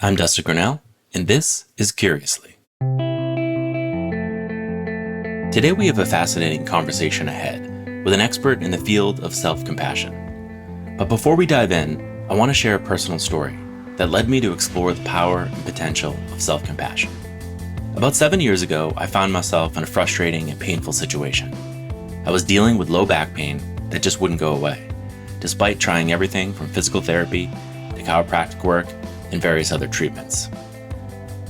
I'm Dustin Grinnell, and this is Curiously. Today we have a fascinating conversation ahead with an expert in the field of self-compassion. But before we dive in, I want to share a personal story that led me to explore the power and potential of self-compassion. About 7 years ago, I found myself in a frustrating and painful situation. I was dealing with low back pain that just wouldn't go away, despite trying everything from physical therapy to chiropractic work and various other treatments.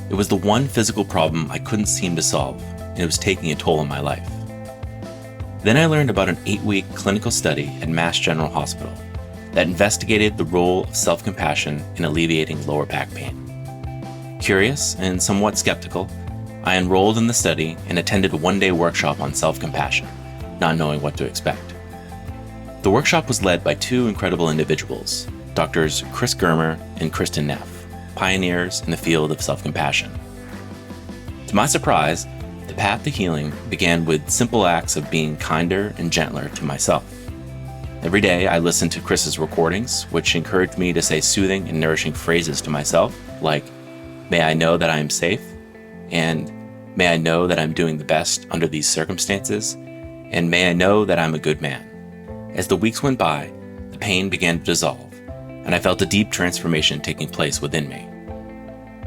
It was the one physical problem I couldn't seem to solve, and it was taking a toll on my life. Then I learned about an 8-week clinical study at Mass General Hospital that investigated the role of self-compassion in alleviating lower back pain. Curious and somewhat skeptical, I enrolled in the study and attended a one-day workshop on self-compassion, not knowing what to expect. The workshop was led by two incredible individuals, Drs. Chris Germer and Kristen Neff, pioneers in the field of self-compassion. To my surprise, the path to healing began with simple acts of being kinder and gentler to myself. Every day, I listened to Chris's recordings, which encouraged me to say soothing and nourishing phrases to myself, like, "May I know that I am safe," and "May I know that I'm doing the best under these circumstances," and "May I know that I'm a good man." As the weeks went by, the pain began to dissolve, and I felt a deep transformation taking place within me.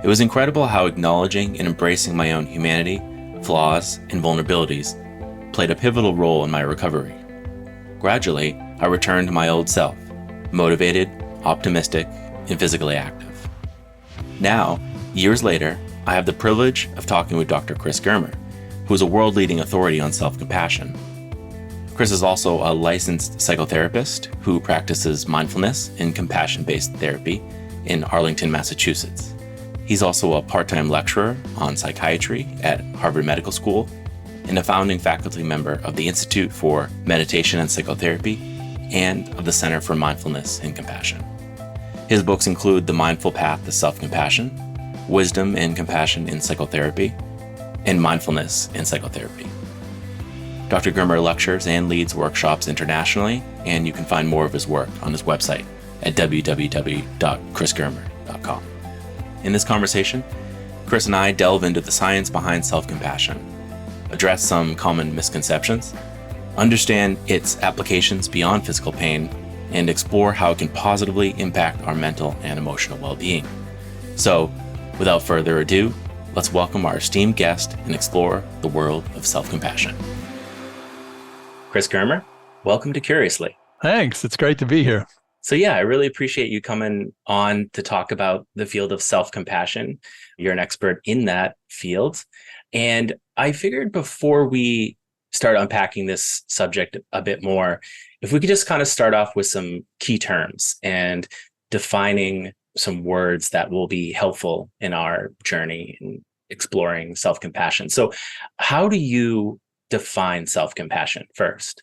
It was incredible how acknowledging and embracing my own humanity, flaws, and vulnerabilities played a pivotal role in my recovery. Gradually, I returned to my old self, motivated, optimistic, and physically active. Now, years later, I have the privilege of talking with Dr. Chris Germer, who is a world-leading authority on self-compassion. Chris is also a licensed psychotherapist who practices mindfulness and compassion-based therapy in Arlington, Massachusetts. He's also a part-time lecturer on psychiatry at Harvard Medical School and a founding faculty member of the Institute for Meditation and Psychotherapy and of the Center for Mindfulness and Compassion. His books include The Mindful Path to Self-Compassion, Wisdom and Compassion in Psychotherapy, and Mindfulness in Psychotherapy. Dr. Germer lectures and leads workshops internationally, and you can find more of his work on his website at www.chrisgermer.com. In this conversation, Chris and I delve into the science behind self-compassion, address some common misconceptions, understand its applications beyond physical pain, and explore how it can positively impact our mental and emotional well-being. So, without further ado, let's welcome our esteemed guest and explore the world of self-compassion. Chris Germer, welcome to Curiously. Thanks. It's great to be here. So I really appreciate you coming on to talk about the field of self-compassion. You're an expert in that field. And I figured before we start unpacking this subject a bit more, if we could just kind of start off with some key terms and defining some words that will be helpful in our journey in exploring self-compassion. So how do you define self-compassion first?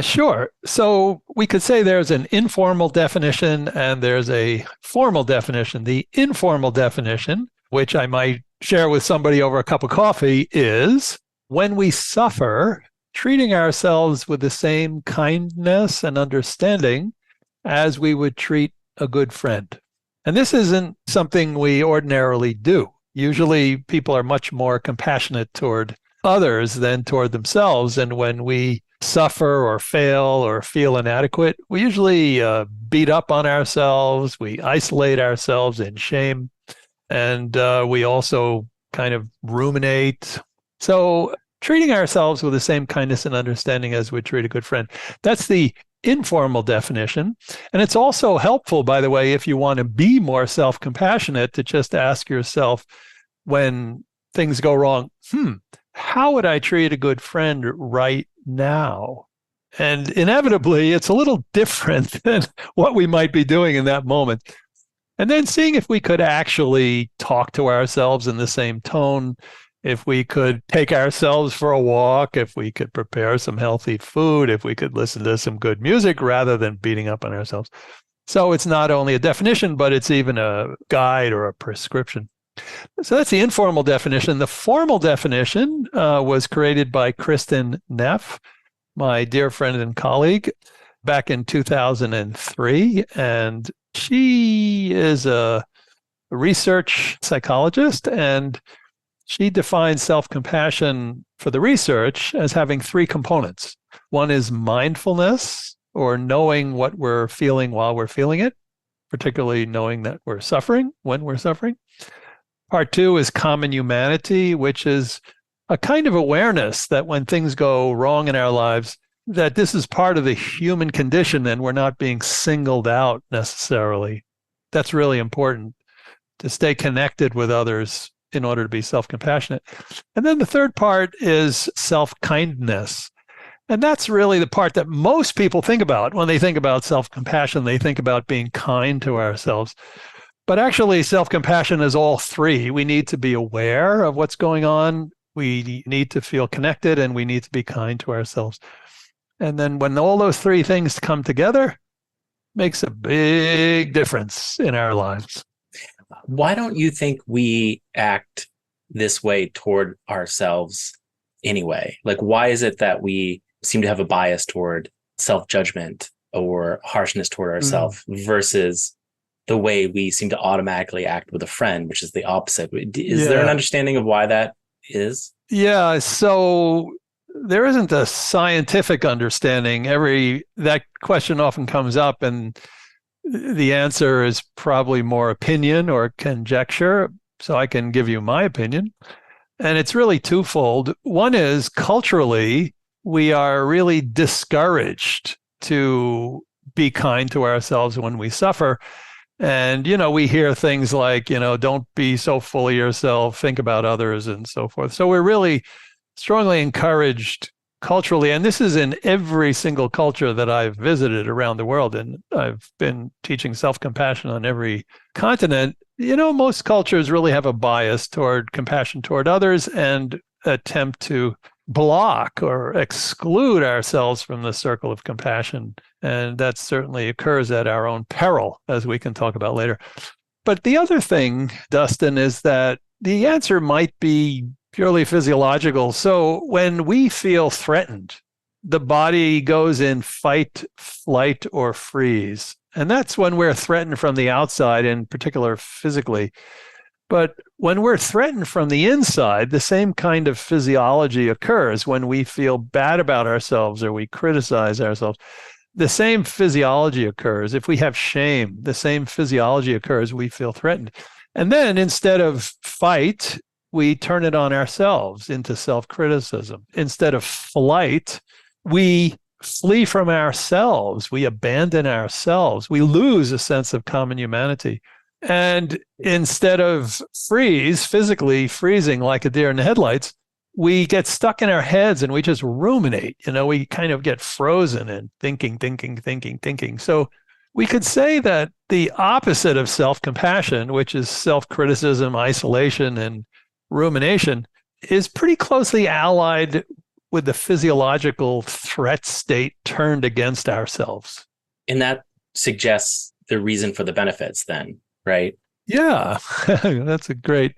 Sure. So we could say there's an informal definition and there's a formal definition. The informal definition, which I might share with somebody over a cup of coffee, is when we suffer, treating ourselves with the same kindness and understanding as we would treat a good friend. And this isn't something we ordinarily do. Usually people are much more compassionate toward others than toward themselves. And when we suffer or fail or feel inadequate, we usually beat up on ourselves. We isolate ourselves in shame. And we also kind of ruminate. So treating ourselves with the same kindness and understanding as we treat a good friend, that's the informal definition. And it's also helpful, by the way, if you want to be more self-compassionate, to just ask yourself when things go wrong, how would I treat a good friend right now? And inevitably, it's a little different than what we might be doing in that moment. And then seeing if we could actually talk to ourselves in the same tone, if we could take ourselves for a walk, if we could prepare some healthy food, if we could listen to some good music rather than beating up on ourselves. So it's not only a definition, but it's even a guide or a prescription. So that's the informal definition. The formal definition was created by Kristen Neff, my dear friend and colleague, back in 2003. And she is a research psychologist, and she defines self-compassion for the research as having three components. One is mindfulness, or knowing what we're feeling while we're feeling it, particularly knowing that we're suffering when we're suffering. Part two is common humanity, which is a kind of awareness that when things go wrong in our lives, that this is part of the human condition and we're not being singled out necessarily. That's really important, to stay connected with others in order to be self-compassionate. And then the third part is self-kindness. And that's really the part that most people think about when they think about self-compassion. They think about being kind to ourselves. But actually, self-compassion is all three. We need to be aware of what's going on. We need to feel connected, and we need to be kind to ourselves. And then when all those three things come together, makes a big difference in our lives. Why don't you think we act this way toward ourselves anyway? Like, why is it that we seem to have a bias toward self-judgment or harshness toward ourselves versus the way we seem to automatically act with a friend, which is the opposite? Is there an understanding of why that is? Yeah, so there isn't a scientific understanding. That question often comes up, and the answer is probably more opinion or conjecture. So I can give you my opinion. And it's really twofold. One is culturally, we are really discouraged to be kind to ourselves when we suffer. And, we hear things like, don't be so full of yourself, think about others and so forth. So we're really strongly encouraged culturally, and this is in every single culture that I've visited around the world, and I've been teaching self-compassion on every continent. Most cultures really have a bias toward compassion toward others and attempt to block or exclude ourselves from the circle of compassion. And that certainly occurs at our own peril, as we can talk about later. But the other thing, Dustin, is that the answer might be purely physiological. So when we feel threatened, the body goes in fight, flight, or freeze. And that's when we're threatened from the outside, in particular physically. But when we're threatened from the inside, the same kind of physiology occurs when we feel bad about ourselves or we criticize ourselves. The same physiology occurs. If we have shame, the same physiology occurs. We feel threatened. And then instead of fight, we turn it on ourselves into self-criticism. Instead of flight, we flee from ourselves. We abandon ourselves. We lose a sense of common humanity. And instead of freeze, physically freezing like a deer in the headlights, we get stuck in our heads and we just ruminate. We kind of get frozen in thinking. So we could say that the opposite of self-compassion, which is self-criticism, isolation, and rumination, is pretty closely allied with the physiological threat state turned against ourselves. And that suggests the reason for the benefits then, right? Yeah, that's a great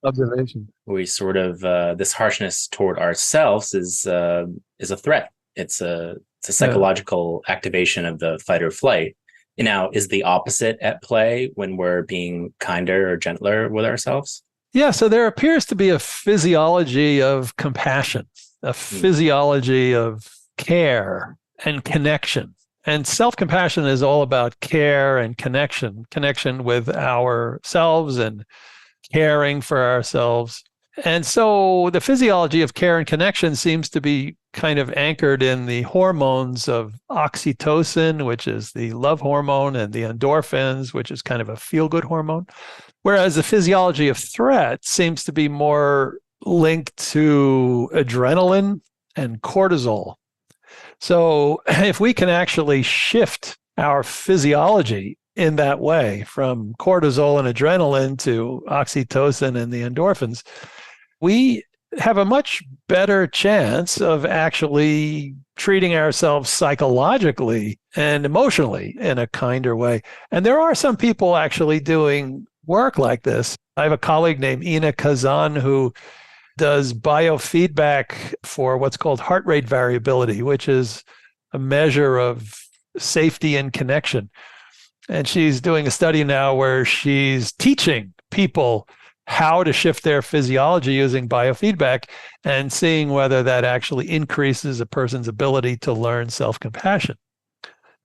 observation. We sort of, this harshness toward ourselves is a threat. It's a psychological activation of the fight or flight. And now, is the opposite at play when we're being kinder or gentler with ourselves? Yeah, so there appears to be a physiology of compassion, a physiology of care and connection. And self-compassion is all about care and connection with ourselves and caring for ourselves. And so the physiology of care and connection seems to be kind of anchored in the hormones of oxytocin, which is the love hormone, and the endorphins, which is kind of a feel-good hormone. Whereas the physiology of threat seems to be more linked to adrenaline and cortisol. So if we can actually shift our physiology in that way from cortisol and adrenaline to oxytocin and the endorphins, we have a much better chance of actually treating ourselves psychologically and emotionally in a kinder way. And there are some people actually doing work like this. I have a colleague named Ina Kazan who does biofeedback for what's called heart rate variability, which is a measure of safety and connection. And she's doing a study now where she's teaching people how to shift their physiology using biofeedback and seeing whether that actually increases a person's ability to learn self-compassion.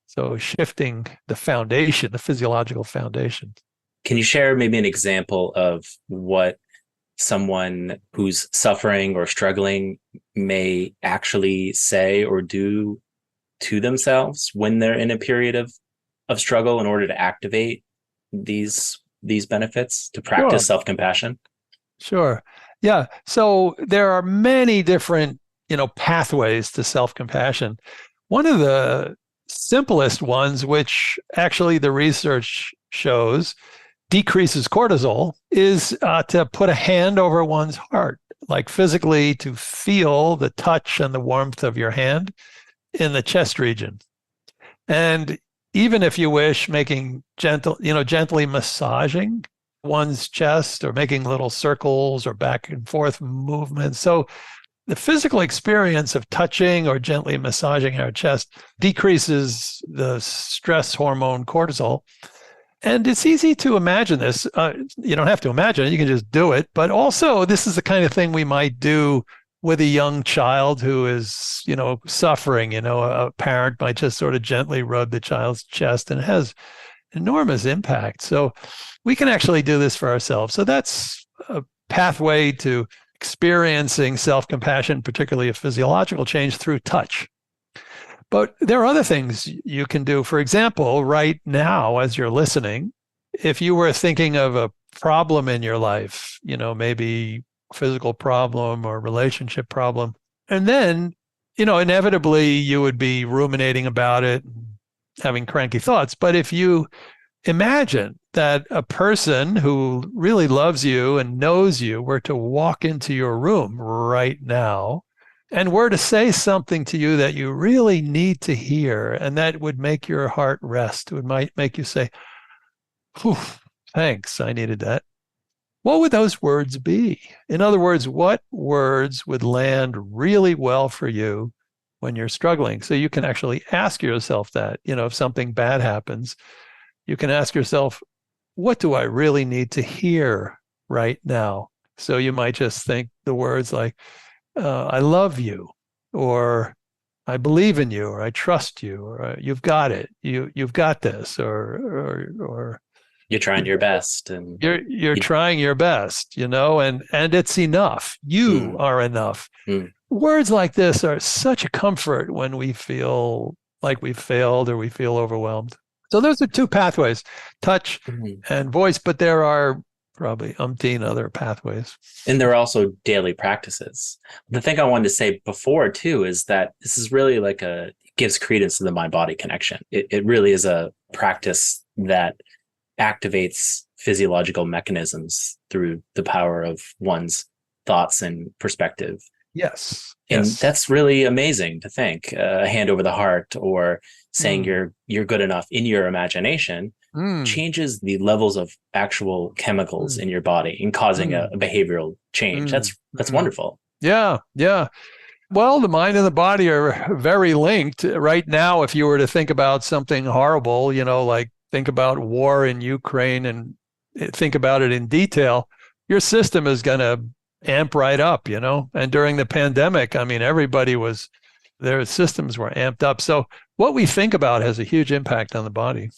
So shifting the foundation, the physiological foundation. Can you share maybe an example of what someone who's suffering or struggling may actually say or do to themselves when they're in a period of struggle in order to activate these benefits, to practice self-compassion? Sure. Yeah. So there are many different, pathways to self-compassion. One of the simplest ones, which actually the research shows decreases cortisol, is to put a hand over one's heart, like physically to feel the touch and the warmth of your hand in the chest region. And even if you wish, making gently massaging one's chest or making little circles or back and forth movements. So the physical experience of touching or gently massaging our chest decreases the stress hormone cortisol. And it's easy to imagine this. You don't have to imagine it, you can just do it. But also, this is the kind of thing we might do with a young child who is, suffering. A parent might just sort of gently rub the child's chest, and it has enormous impact. So we can actually do this for ourselves. So that's a pathway to experiencing self-compassion, particularly a physiological change, through touch. But there are other things you can do. For example, right now, as you're listening, if you were thinking of a problem in your life, maybe physical problem or relationship problem, and then, inevitably you would be ruminating about it, having cranky thoughts. But if you imagine that a person who really loves you and knows you were to walk into your room right now and were to say something to you that you really need to hear, and that would make your heart rest, might make you say, "Whew, thanks, I needed that." What would those words be? In other words, what words would land really well for you when you're struggling? So you can actually ask yourself that, if something bad happens, you can ask yourself, what do I really need to hear right now? So you might just think the words like, I love you, or I believe in you, or I trust you, or you've got it, you've got this, or you're trying your best, and you're trying your best, and it's enough. You are enough. Words like this are such a comfort when we feel like we've failed or we feel overwhelmed. So those are two pathways, touch and voice, but there are probably umpteen other pathways. And there are also daily practices. The thing I wanted to say before too is that this is really gives credence to the mind-body connection. It really is a practice that activates physiological mechanisms through the power of one's thoughts and perspective. Yes. And that's really amazing to think. A hand over the heart, or saying you're good enough in your imagination, changes the levels of actual chemicals in your body and causing a behavioral change. That's wonderful. Yeah. Yeah. Well, the mind and the body are very linked. Right now, if you were to think about something horrible, like think about war in Ukraine and think about it in detail, your system is going to amp right up, And during the pandemic, their systems were amped up. So what we think about has a huge impact on the body.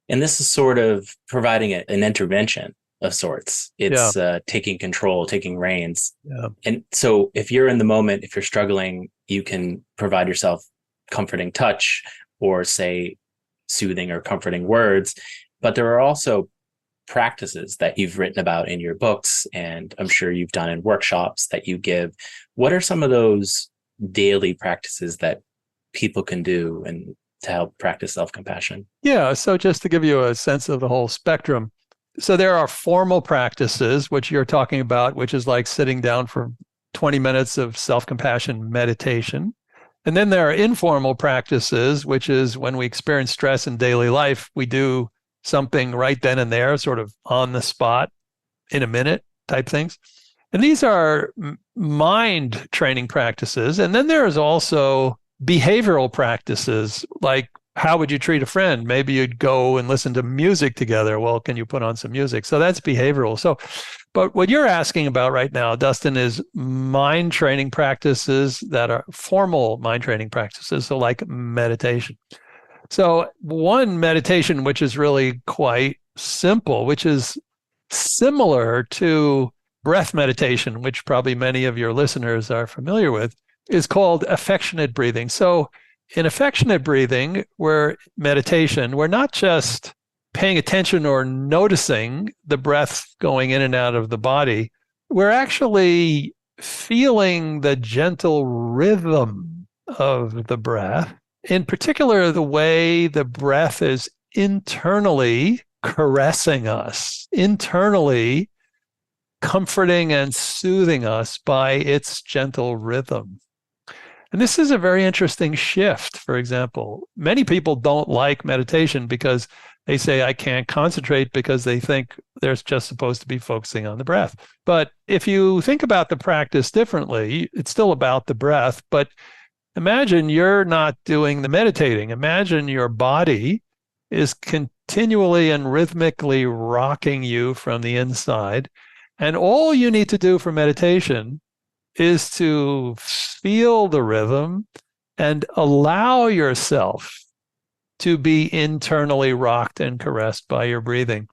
And this is sort of providing an intervention of sorts. It's taking control, taking reins. Yeah. And so if you're in the moment, if you're struggling, you can provide yourself comforting touch, or say soothing or comforting words. But there are also practices that you've written about in your books, and I'm sure you've done in workshops that you give. What are some of those daily practices that people can do and to help practice self-compassion? Yeah, so just to give you a sense of the whole spectrum. So there are formal practices, which you're talking about, which is like sitting down for 20 minutes of self-compassion meditation. And then there are informal practices, which is when we experience stress in daily life, we do something right then and there, sort of on the spot, in a minute type things. And these are mind training practices. And then there's also behavioral practices, like how would you treat a friend? Maybe you'd go and listen to music together. Well, can you put on some music? So that's behavioral. So, but what you're asking about right now, Dustin, is mind training practices that are formal mind training practices. So, like meditation. So, one meditation, which is really quite simple, which is similar to breath meditation, which probably many of your listeners are familiar with, is called affectionate breathing. So, in affectionate breathing, where meditation, we're not just paying attention or noticing the breath going in and out of the body. We're actually feeling the gentle rhythm of the breath, in particular, the way the breath is internally caressing us, internally comforting and soothing us by its gentle rhythm. And this is a very interesting shift. For example, many people don't like meditation because they say, I can't concentrate, because they think they're just supposed to be focusing on the breath. But if you think about the practice differently, it's still about the breath. But imagine you're not doing the meditating. Imagine your body is continually and rhythmically rocking you from the inside. And all you need to do for meditation is to feel the rhythm and allow yourself to be internally rocked and caressed by your breathing.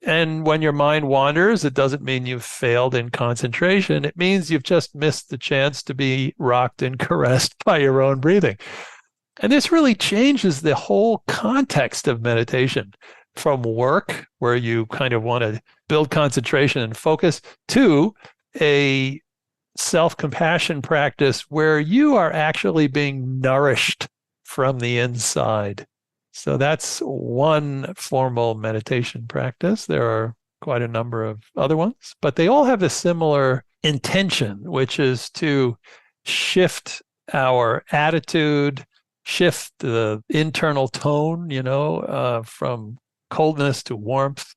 And when your mind wanders, it doesn't mean you've failed in concentration. It means you've just missed the chance to be rocked and caressed by your own breathing. And this really changes the whole context of meditation, from work, where you kind of want to build concentration and focus, to a self-compassion practice where you are actually being nourished from the inside. So that's one formal meditation practice. There are quite a number of other ones, but they all have a similar intention, which is to shift our attitude, shift the internal tone, from coldness to warmth,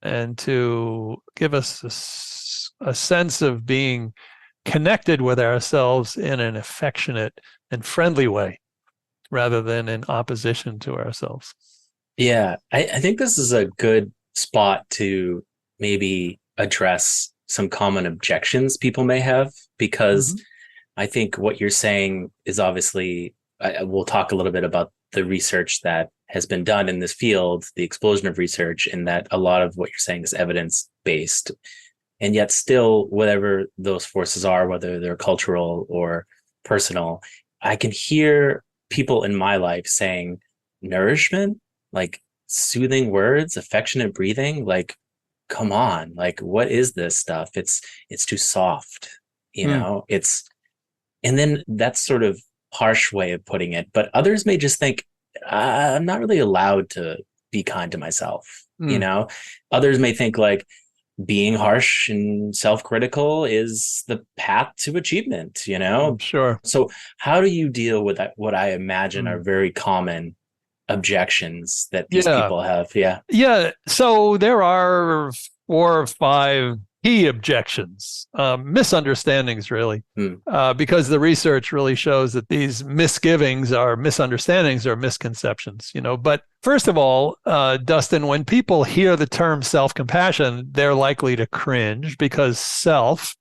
and to give us a sense of being connected with ourselves in an affectionate and friendly way, rather than in opposition to ourselves. Yeah, I think this is a good spot to maybe address some common objections people may have, because I think what you're saying is obviously, we'll talk a little bit about the research that has been done in this field, the explosion of research, and that a lot of what you're saying is evidence-based. And yet still, whatever those forces are, whether they're cultural or personal, I can hear people in my life saying nourishment, like soothing words, affectionate breathing, like, come on, like, what is this stuff? It's too soft, and then that's sort of harsh way of putting it. But others may just think, I'm not really allowed to be kind to myself. Others may think like, being harsh and self-critical is the path to achievement, Sure. So how do you deal with that, what I imagine are very common objections that these people have? Yeah. So there are 4 or 5 key objections, misunderstandings, really, because the research really shows that these misgivings are misunderstandings or misconceptions, But first of all, Dustin, when people hear the term self-compassion, they're likely to cringe, because self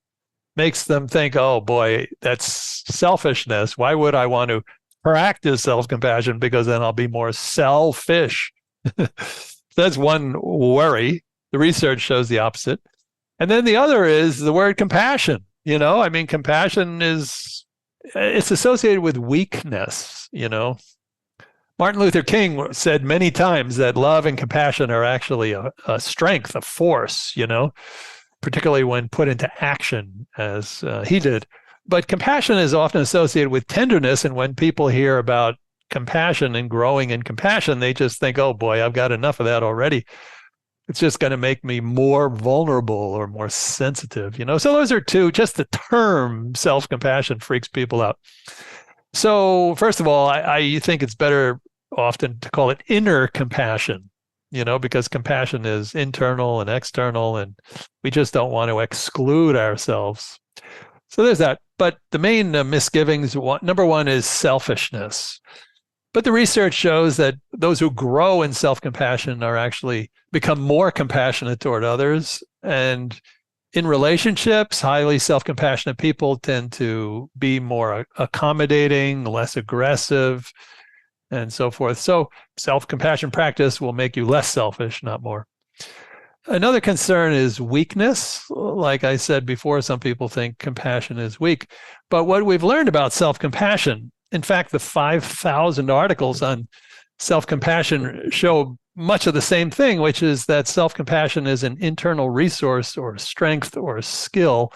makes them think, oh boy, that's selfishness. Why would I want to practice self-compassion? Because then I'll be more selfish. That's one worry. The research shows the opposite. And then the other is the word compassion. Compassion it's associated with weakness, Martin Luther King said many times that love and compassion are actually a strength, a force, particularly when put into action, as he did. But compassion is often associated with tenderness. And when people hear about compassion and growing in compassion, they just think, oh boy, I've got enough of that already. It's just going to make me more vulnerable or more sensitive, So those are two. Just the term self-compassion freaks people out. So first of all, I think it's better often to call it inner compassion, because compassion is internal and external, and we just don't want to exclude ourselves. So there's that. But the main misgivings, number one is selfishness. But the research shows that those who grow in self-compassion are actually become more compassionate toward others. And in relationships, highly self-compassionate people tend to be more accommodating, less aggressive, and so forth. So self-compassion practice will make you less selfish, not more. Another concern is weakness. Like I said before, some people think compassion is weak. But what we've learned about self-compassion, in fact, the 5,000 articles on self-compassion show much of the same thing, which is that self-compassion is an internal resource or strength or skill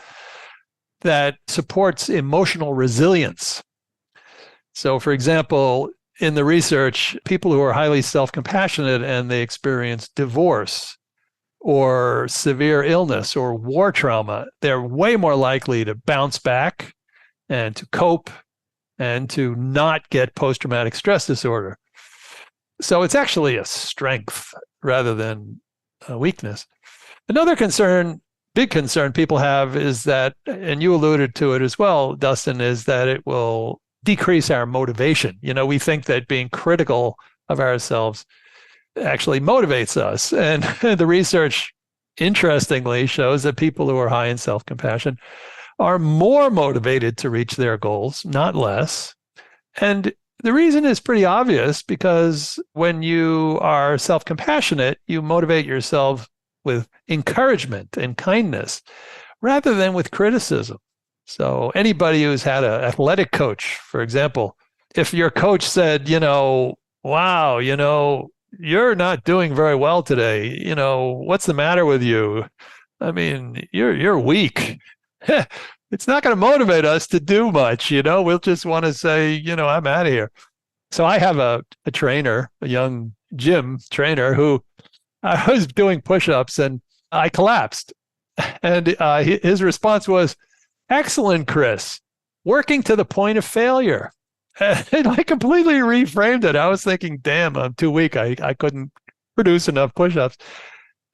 that supports emotional resilience. So, for example, in the research, people who are highly self-compassionate and they experience divorce or severe illness or war trauma, they're way more likely to bounce back and to cope and to not get post-traumatic stress disorder. So it's actually a strength rather than a weakness. Another concern, big concern people have is that, and you alluded to it as well, Dustin, is that it will decrease our motivation. We think that being critical of ourselves actually motivates us. And the research, interestingly, shows that people who are high in self-compassion are more motivated to reach their goals, not less. And the reason is pretty obvious, because when you are self-compassionate, you motivate yourself with encouragement and kindness rather than with criticism. So anybody who's had an athletic coach, for example, if your coach said, wow, you're not doing very well today, what's the matter with you? I mean, you're weak. It's not going to motivate us to do much, we'll just want to say, I'm out of here. So I have a trainer, a young gym trainer, who I was doing push-ups and I collapsed. And his response was, "Excellent, Chris, working to the point of failure." And I completely reframed it. I was thinking, damn, I'm too weak. I couldn't produce enough push-ups.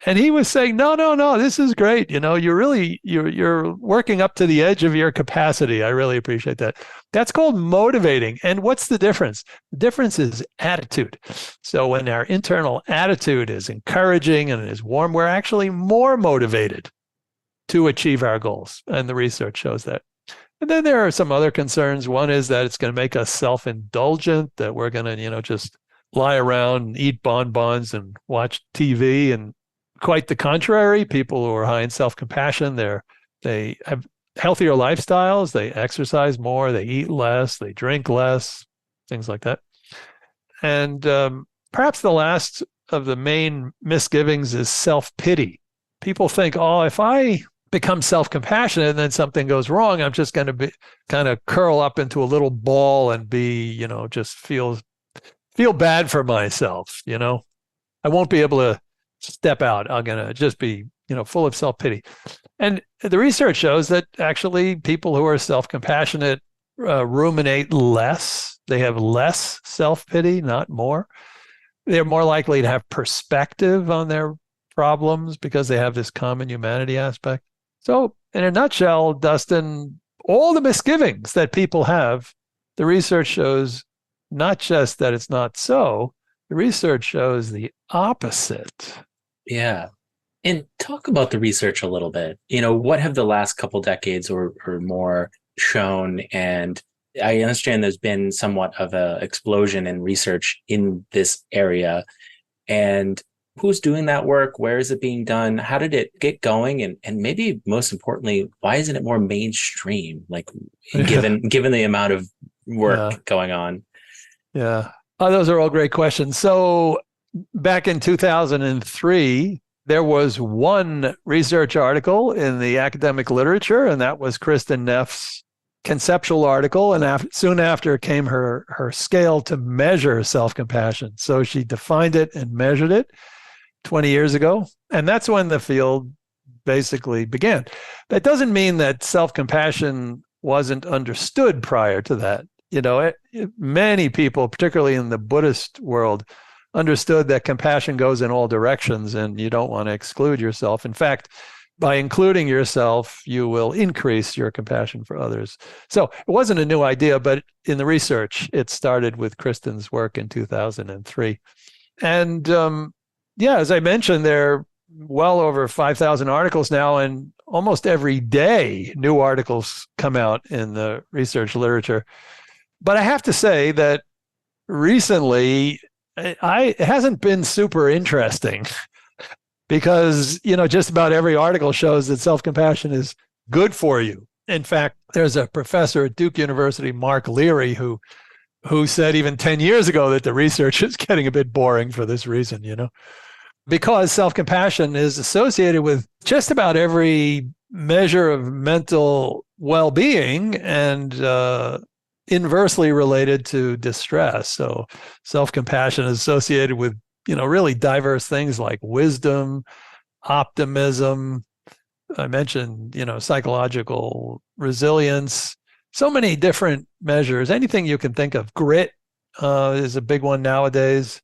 And he was saying, no, this is great. You're working up to the edge of your capacity. I really appreciate that. That's called motivating. And what's the difference? The difference is attitude. So when our internal attitude is encouraging and is warm, we're actually more motivated to achieve our goals. And the research shows that. And then there are some other concerns. One is that it's going to make us self-indulgent, that we're going to, just lie around and eat bonbons and watch TV. And quite the contrary, people who are high in self-compassion, they have healthier lifestyles, they exercise more, they eat less, they drink less, things like that. And perhaps the last of the main misgivings is self-pity. People think, if I become self-compassionate and then something goes wrong, I'm just going to be kind of curl up into a little ball and be, just feel bad for myself. I won't be able to step out. I'm going to just be, full of self-pity. And the research shows that actually people who are self-compassionate ruminate less. They have less self-pity, not more. They're more likely to have perspective on their problems because they have this common humanity aspect. So in a nutshell, Dustin, all the misgivings that people have, the research shows not just that it's not so, the research shows the opposite. Yeah. And talk about the research a little bit. What have the last couple decades or more shown? And I understand there's been somewhat of an explosion in research in this area. And who's doing that work? Where is it being done? How did it get going? And maybe most importantly, why isn't it more mainstream? Like given the amount of work going on. Yeah. Those are all great questions. So back in 2003, there was one research article in the academic literature, and that was Kristen Neff's conceptual article. And soon after came her scale to measure self-compassion. So she defined it and measured it 20 years ago. And that's when the field basically began. That doesn't mean that self-compassion wasn't understood prior to that. Many people, particularly in the Buddhist world, understood that compassion goes in all directions and you don't want to exclude yourself. In fact, By including yourself, you will increase your compassion for others. So it wasn't a new idea, but in the research, it started with Kristen's work in 2003. And yeah, as I mentioned, there are well over 5,000 articles now, and almost every day new articles come out in the research literature. But I have to say that recently, it hasn't been super interesting because, just about every article shows that self-compassion is good for you. In fact, there's a professor at Duke University, Mark Leary, who said even 10 years ago that the research is getting a bit boring for this reason, because self-compassion is associated with just about every measure of mental well-being and inversely related to distress. So self-compassion is associated with, really diverse things like wisdom, optimism. I mentioned, psychological resilience, so many different measures, anything you can think of. Grit is a big one nowadays.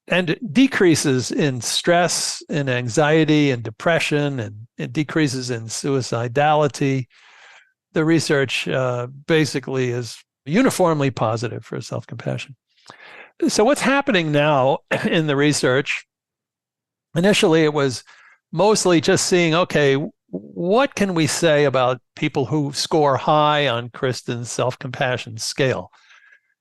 And decreases in stress and anxiety and depression, and it decreases in suicidality. The research basically is uniformly positive for self-compassion. So what's happening now in the research, initially it was mostly just seeing, okay, what can we say about people who score high on Kristen's self-compassion scale?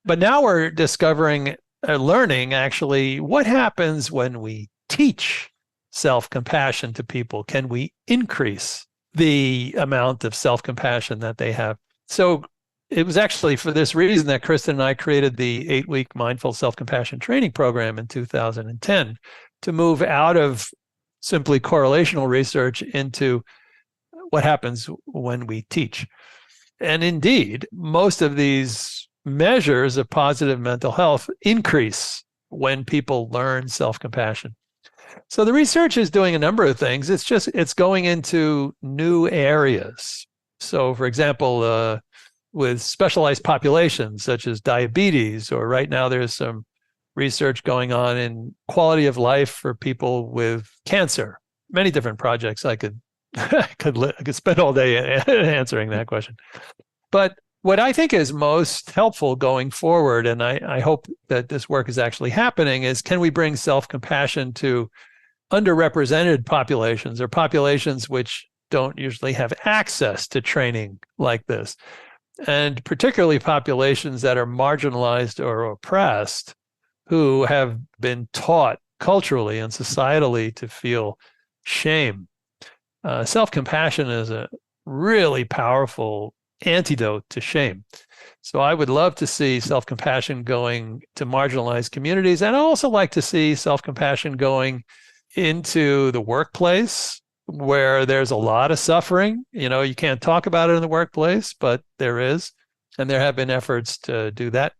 But now we're discovering, learning actually, what happens when we teach self-compassion to people? Can we increase the amount of self-compassion that they have? So it was actually for this reason that Kristen and I created the 8-week mindful self-compassion training program in 2010 to move out of simply correlational research into what happens when we teach. And indeed, most of these measures of positive mental health increase when people learn self-compassion. So the research is doing a number of things. It's going into new areas. So for example, with specialized populations such as diabetes, or right now there's some research going on in quality of life for people with cancer. Many different projects. I could spend all day answering that question. But what I think is most helpful going forward, and I hope that this work is actually happening, is can we bring self-compassion to underrepresented populations, or populations which don't usually have access to training like this, and particularly populations that are marginalized or oppressed, who have been taught culturally and societally to feel shame. Self-compassion is a really powerful antidote to shame. So I would love to see self-compassion going to marginalized communities. And I also like to see self-compassion going into the workplace, where there's a lot of suffering. You can't talk about it in the workplace, but there is. And there have been efforts to do that.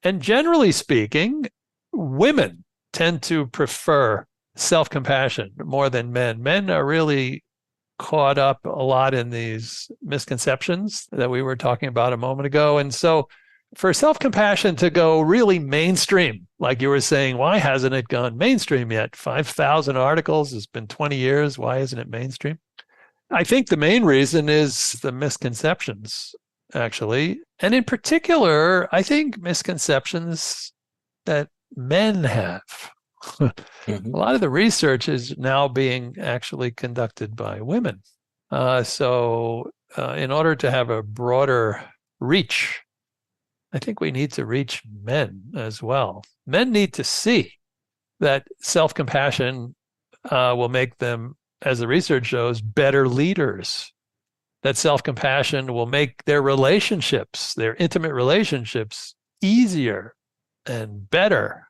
And generally speaking, women tend to prefer self-compassion more than men. Men are really caught up a lot in these misconceptions that we were talking about a moment ago. And so for self-compassion to go really mainstream, like you were saying, why hasn't it gone mainstream yet? 5,000 articles, it's been 20 years. Why isn't it mainstream? I think the main reason is the misconceptions, actually. And in particular, I think misconceptions that men have. Mm-hmm. A lot of the research is now being actually conducted by women. So in order to have a broader reach, I think we need to reach men as well. Men need to see that self-compassion will make them, as the research shows, better leaders. That self-compassion will make their relationships, their intimate relationships, easier and better.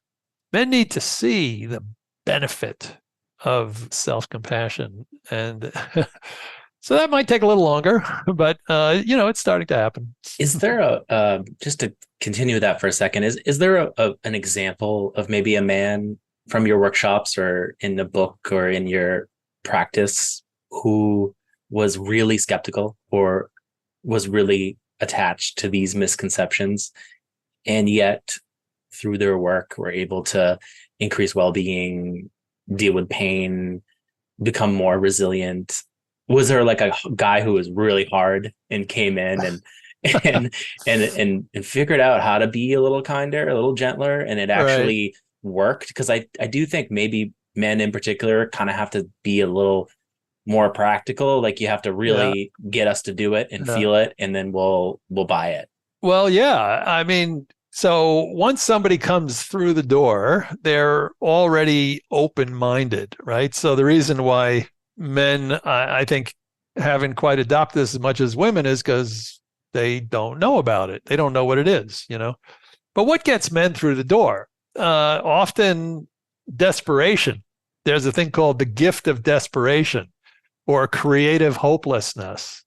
Men need to see the benefit of self-compassion. And so that might take a little longer, but it's starting to happen. Is there just to continue that for a second, is there an example of maybe a man from your workshops or in the book or in your practice who was really skeptical or was really attached to these misconceptions, and yet through their work were able to increase well-being, deal with pain, become more resilient, Was there like a guy who was really hard and came in and and and figured out how to be a little kinder, a little gentler, and it Right. actually worked? Because I do think maybe men in particular kind of have to be a little more practical. Like you have to Yeah. really get us to do it and Yeah. feel it, and then we'll buy it. Well, yeah. I mean, so once somebody comes through the door, they're already open-minded, right? So the reason why men, I think, haven't quite adopted this as much as women is because they don't know about it. They don't know what it is, you know? But what gets men through the door? Often desperation. There's a thing called the gift of desperation or creative hopelessness.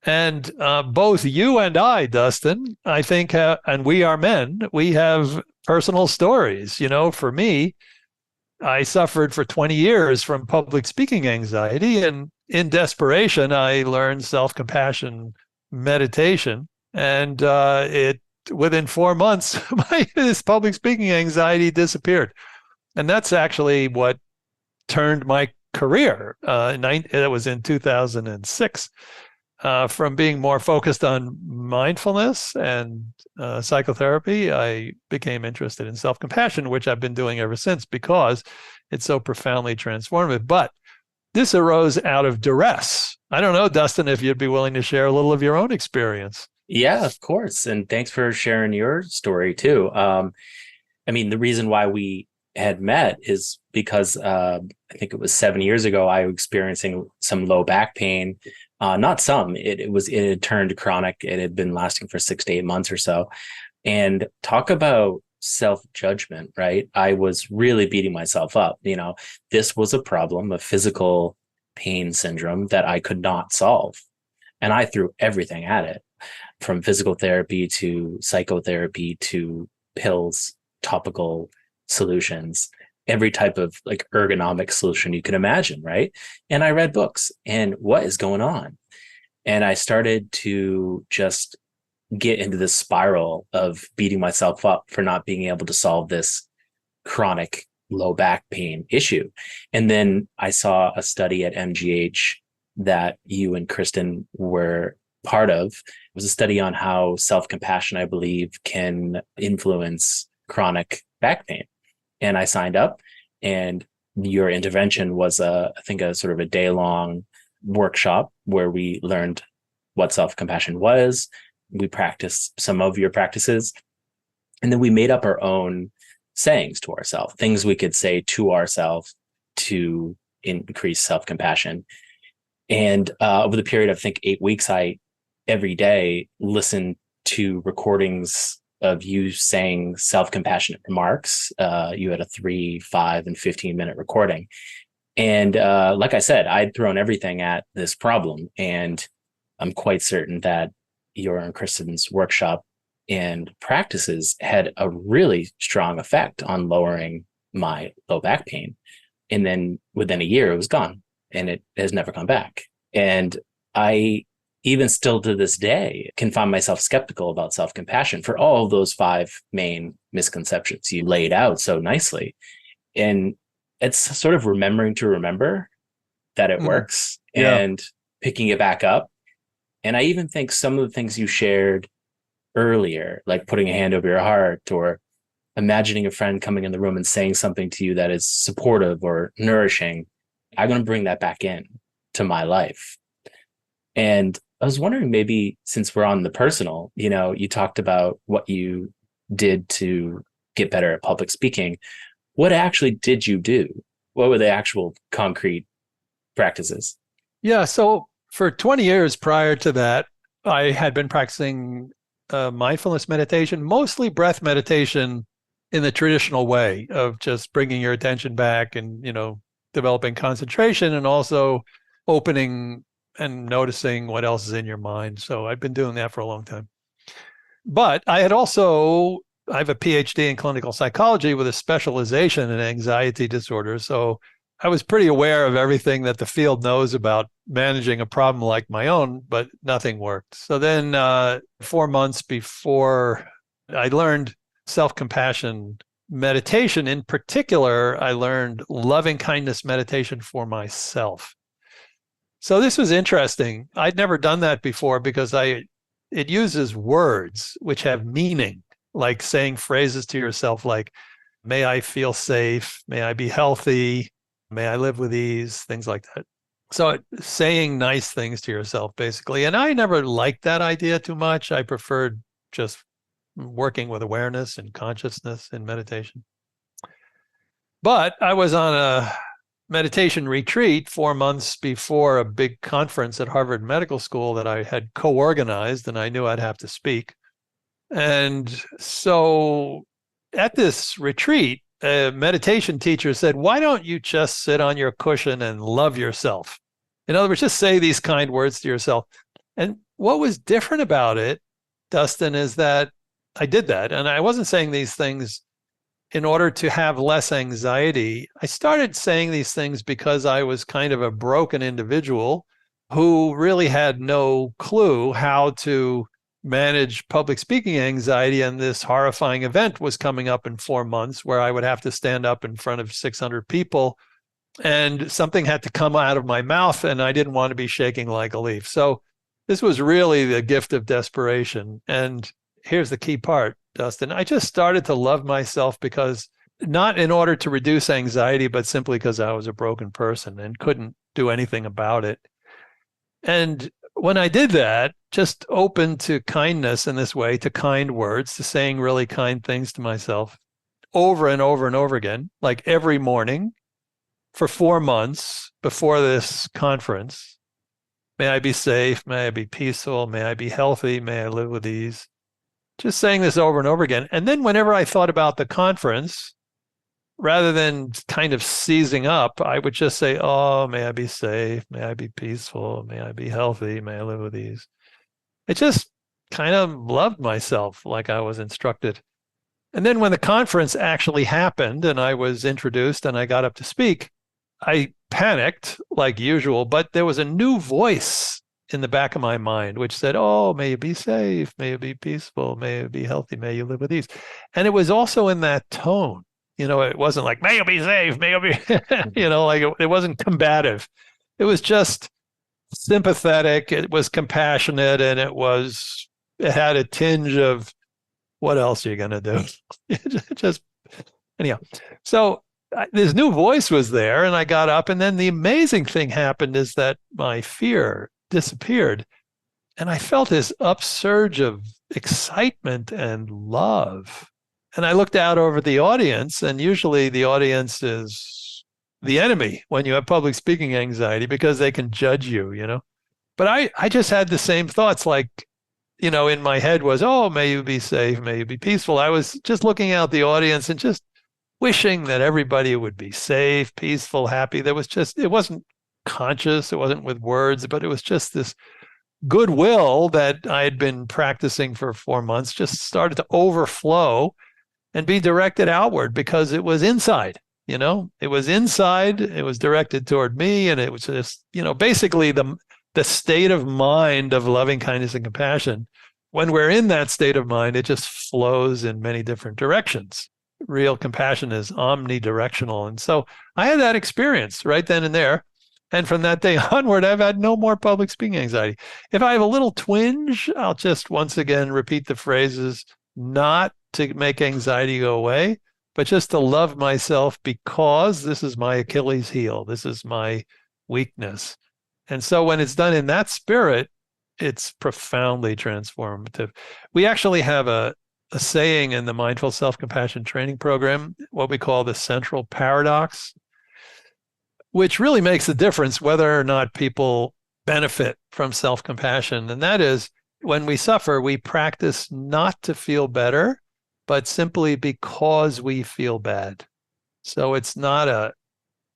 And both you and I, Dustin, I think, and we are men, we have personal stories. You know, for me, I suffered for 20 years from public speaking anxiety. And in desperation, I learned self compassion meditation. And it within 4 months, this public speaking anxiety disappeared. And that's actually what turned my career. That was in 2006 from being more focused on mindfulness and psychotherapy, I became interested in self compassion, which I've been doing ever since because it's so profoundly transformative. But this arose out of duress. I don't know, Dustin, if you'd be willing to share a little of your own experience. Yeah, of course. And thanks for sharing your story too. I mean, the reason why we had met is because I think it was 7 years ago, I was experiencing some low back pain. Not some, it had turned chronic. It had been lasting for 6 to 8 months or so. And talk about self-judgment, right? I was really beating myself up. You know, this was a problem, a physical pain syndrome that I could not solve. And I threw everything at it, from physical therapy to psychotherapy to pills, topical solutions, every type of like ergonomic solution you can imagine, right? And I read books and what is going on? And I started to just get into this spiral of beating myself up for not being able to solve this chronic low back pain issue. And then I saw a study at MGH that you and Kristen were part of. It was a study on how self-compassion, I believe, can influence chronic back pain. And I signed up, and your intervention was I think a sort of a day-long workshop where we learned what self-compassion was. We practiced some of your practices, and then we made up our own sayings to ourselves, things we could say to ourselves to increase self-compassion. And over the period of, I think, 8 weeks, I every day listened to recordings of you saying self-compassionate remarks. You had a 3, 5, and 15-minute recording. And like I said, I'd thrown everything at this problem. And I'm quite certain that your and Kristen's workshop and practices had a really strong effect on lowering my low back pain. And then within a year, it was gone and it has never come back. And I, even still to this day, can find myself skeptical about self-compassion for all of those 5 main misconceptions you laid out so nicely. And it's sort of remembering to remember that it works Yeah. and picking it back up. And I even think some of the things you shared earlier, like putting a hand over your heart or imagining a friend coming in the room and saying something to you that is supportive or nourishing, I'm going to bring that back in to my life. And I was wondering, maybe since we're on the personal, you know, you talked about what you did to get better at public speaking. What actually did you do? What were the actual concrete practices? Yeah. So for 20 years prior to that, I had been practicing mindfulness meditation, mostly breath meditation in the traditional way of just bringing your attention back and, you know, developing concentration and also opening and noticing what else is in your mind. So I've been doing that for a long time. But I have a PhD in clinical psychology with a specialization in anxiety disorders. So I was pretty aware of everything that the field knows about managing a problem like my own, but nothing worked. So then 4 months before I learned self-compassion meditation, in particular, I learned loving kindness meditation for myself. So this was interesting. I'd never done that before because it uses words which have meaning, like saying phrases to yourself like, may I feel safe, may I be healthy, may I live with ease, things like that. So saying nice things to yourself, basically. And I never liked that idea too much. I preferred just working with awareness and consciousness in meditation. But I was on a meditation retreat 4 months before a big conference at Harvard Medical School that I had co-organized, and I knew I'd have to speak. And so at this retreat, a meditation teacher said, why don't you just sit on your cushion and love yourself? In other words, just say these kind words to yourself. And what was different about it, Dustin, is that I did that. And I wasn't saying these things in order to have less anxiety. I started saying these things because I was kind of a broken individual who really had no clue how to manage public speaking anxiety. And this horrifying event was coming up in 4 months where I would have to stand up in front of 600 people and something had to come out of my mouth and I didn't want to be shaking like a leaf. So this was really the gift of desperation. And here's the key part, Dustin. I just started to love myself because not in order to reduce anxiety, but simply because I was a broken person and couldn't do anything about it. And when I did that, just open to kindness in this way, to kind words, to saying really kind things to myself over and over and over again, like every morning for 4 months before this conference. May I be safe, may I be peaceful, may I be healthy, may I live with ease. Just saying this over and over again. And then whenever I thought about the conference, rather than kind of seizing up, I would just say, oh, may I be safe, may I be peaceful, may I be healthy, may I live with ease. I just kind of loved myself like I was instructed. And then when the conference actually happened and I was introduced and I got up to speak, I panicked like usual, but there was a new voice in the back of my mind, which said, oh, may you be safe, may you be peaceful, may you be healthy, may you live with ease. And it was also in that tone. It wasn't like, may you be safe, may you be, like it wasn't combative. It was just sympathetic. It was compassionate. And it had a tinge of, what else are you going to do? Just, anyhow. So this new voice was there and I got up. And then the amazing thing happened is that my fear disappeared. And I felt this upsurge of excitement and love. And I looked out over the audience, and usually the audience is the enemy when you have public speaking anxiety because they can judge you. But I just had the same thoughts, like, in my head was, oh, may you be safe, may you be peaceful. I was just looking out the audience and just wishing that everybody would be safe, peaceful, happy. It wasn't conscious, it wasn't with words, but it was just this goodwill that I had been practicing for 4 months just started to overflow and be directed outward because it was inside, it was inside, it was directed toward me. And it was just, basically the state of mind of loving kindness and compassion. When we're in that state of mind, it just flows in many different directions. Real compassion is omnidirectional. And so I had that experience right then and there. And from that day onward, I've had no more public speaking anxiety. If I have a little twinge, I'll just once again repeat the phrases, not to make anxiety go away, but just to love myself because this is my Achilles heel. This is my weakness. And so when it's done in that spirit, it's profoundly transformative. We actually have a saying in the Mindful Self-Compassion Training Program, what we call the central paradox, which really makes a difference whether or not people benefit from self-compassion. And that is, when we suffer, we practice not to feel better, but simply because we feel bad. So it's not a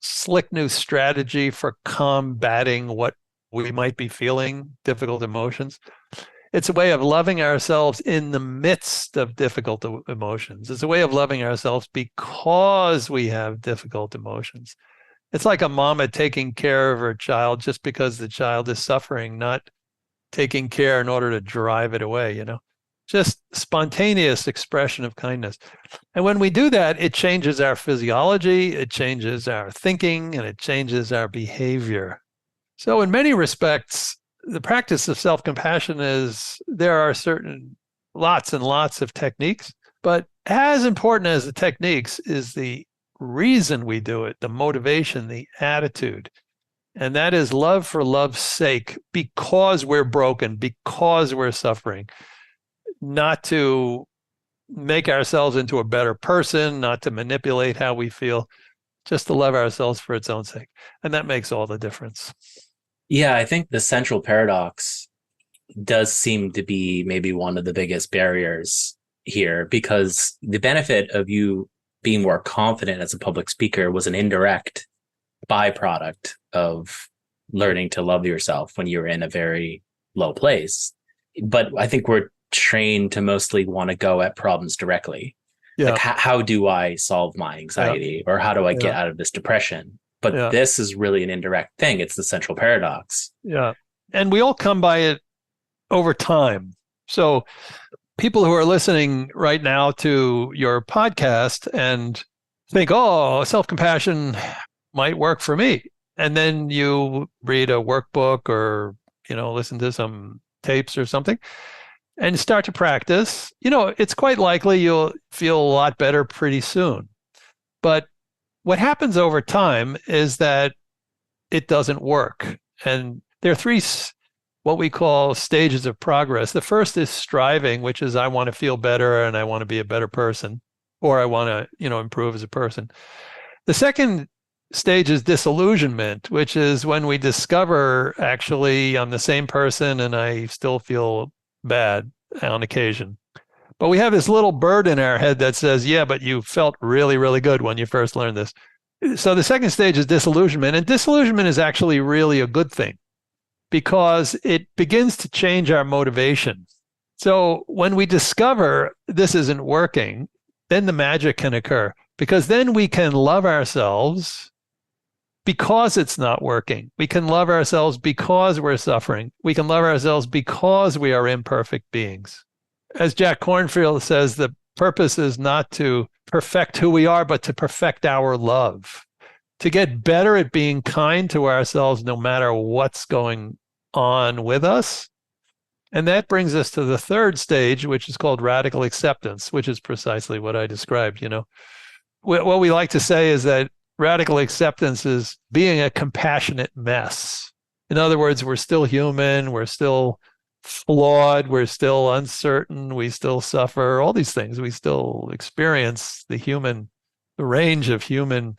slick new strategy for combating what we might be feeling, difficult emotions. It's a way of loving ourselves in the midst of difficult emotions. It's a way of loving ourselves because we have difficult emotions. It's like a mama taking care of her child just because the child is suffering, not taking care in order to drive it away, just spontaneous expression of kindness. And when we do that, it changes our physiology, it changes our thinking, and it changes our behavior. So in many respects, the practice of self-compassion is there are lots and lots of techniques, but as important as the techniques is the reason we do it, the motivation, the attitude. And that is love for love's sake, because we're broken, because we're suffering, not to make ourselves into a better person, not to manipulate how we feel, just to love ourselves for its own sake. And that makes all the difference. Yeah, I think the central paradox does seem to be maybe one of the biggest barriers here, because the benefit of you being more confident as a public speaker was an indirect byproduct of learning to love yourself when you were in a very low place. But I think we're trained to mostly want to go at problems directly. Yeah. Like, how do I solve my anxiety, or how do I get out of this depression? But this is really an indirect thing. It's the central paradox. Yeah. And we all come by it over time. So people who are listening right now to your podcast and think, oh, self-compassion might work for me. And then you read a workbook or, listen to some tapes or something and start to practice. It's quite likely you'll feel a lot better pretty soon. But what happens over time is that it doesn't work. And there are three what we call stages of progress. The first is striving, which is I want to feel better and I want to be a better person, or I want to, improve as a person. The second stage is disillusionment, which is when we discover actually I'm the same person and I still feel bad on occasion. But we have this little bird in our head that says, yeah, but you felt really, really good when you first learned this. So the second stage is disillusionment. And disillusionment is actually really a good thing because it begins to change our motivation. So when we discover this isn't working, then the magic can occur, because then we can love ourselves because it's not working. We can love ourselves because we're suffering. We can love ourselves because we are imperfect beings. As Jack Kornfield says, the purpose is not to perfect who we are, but to perfect our love, to get better at being kind to ourselves no matter what's going on with us. And that brings us to the third stage, which is called radical acceptance, which is precisely what I described. What we like to say is that radical acceptance is being a compassionate mess. In other words, we're still human, we're still flawed, we're still uncertain, we still suffer, all these things. We still experience the range of human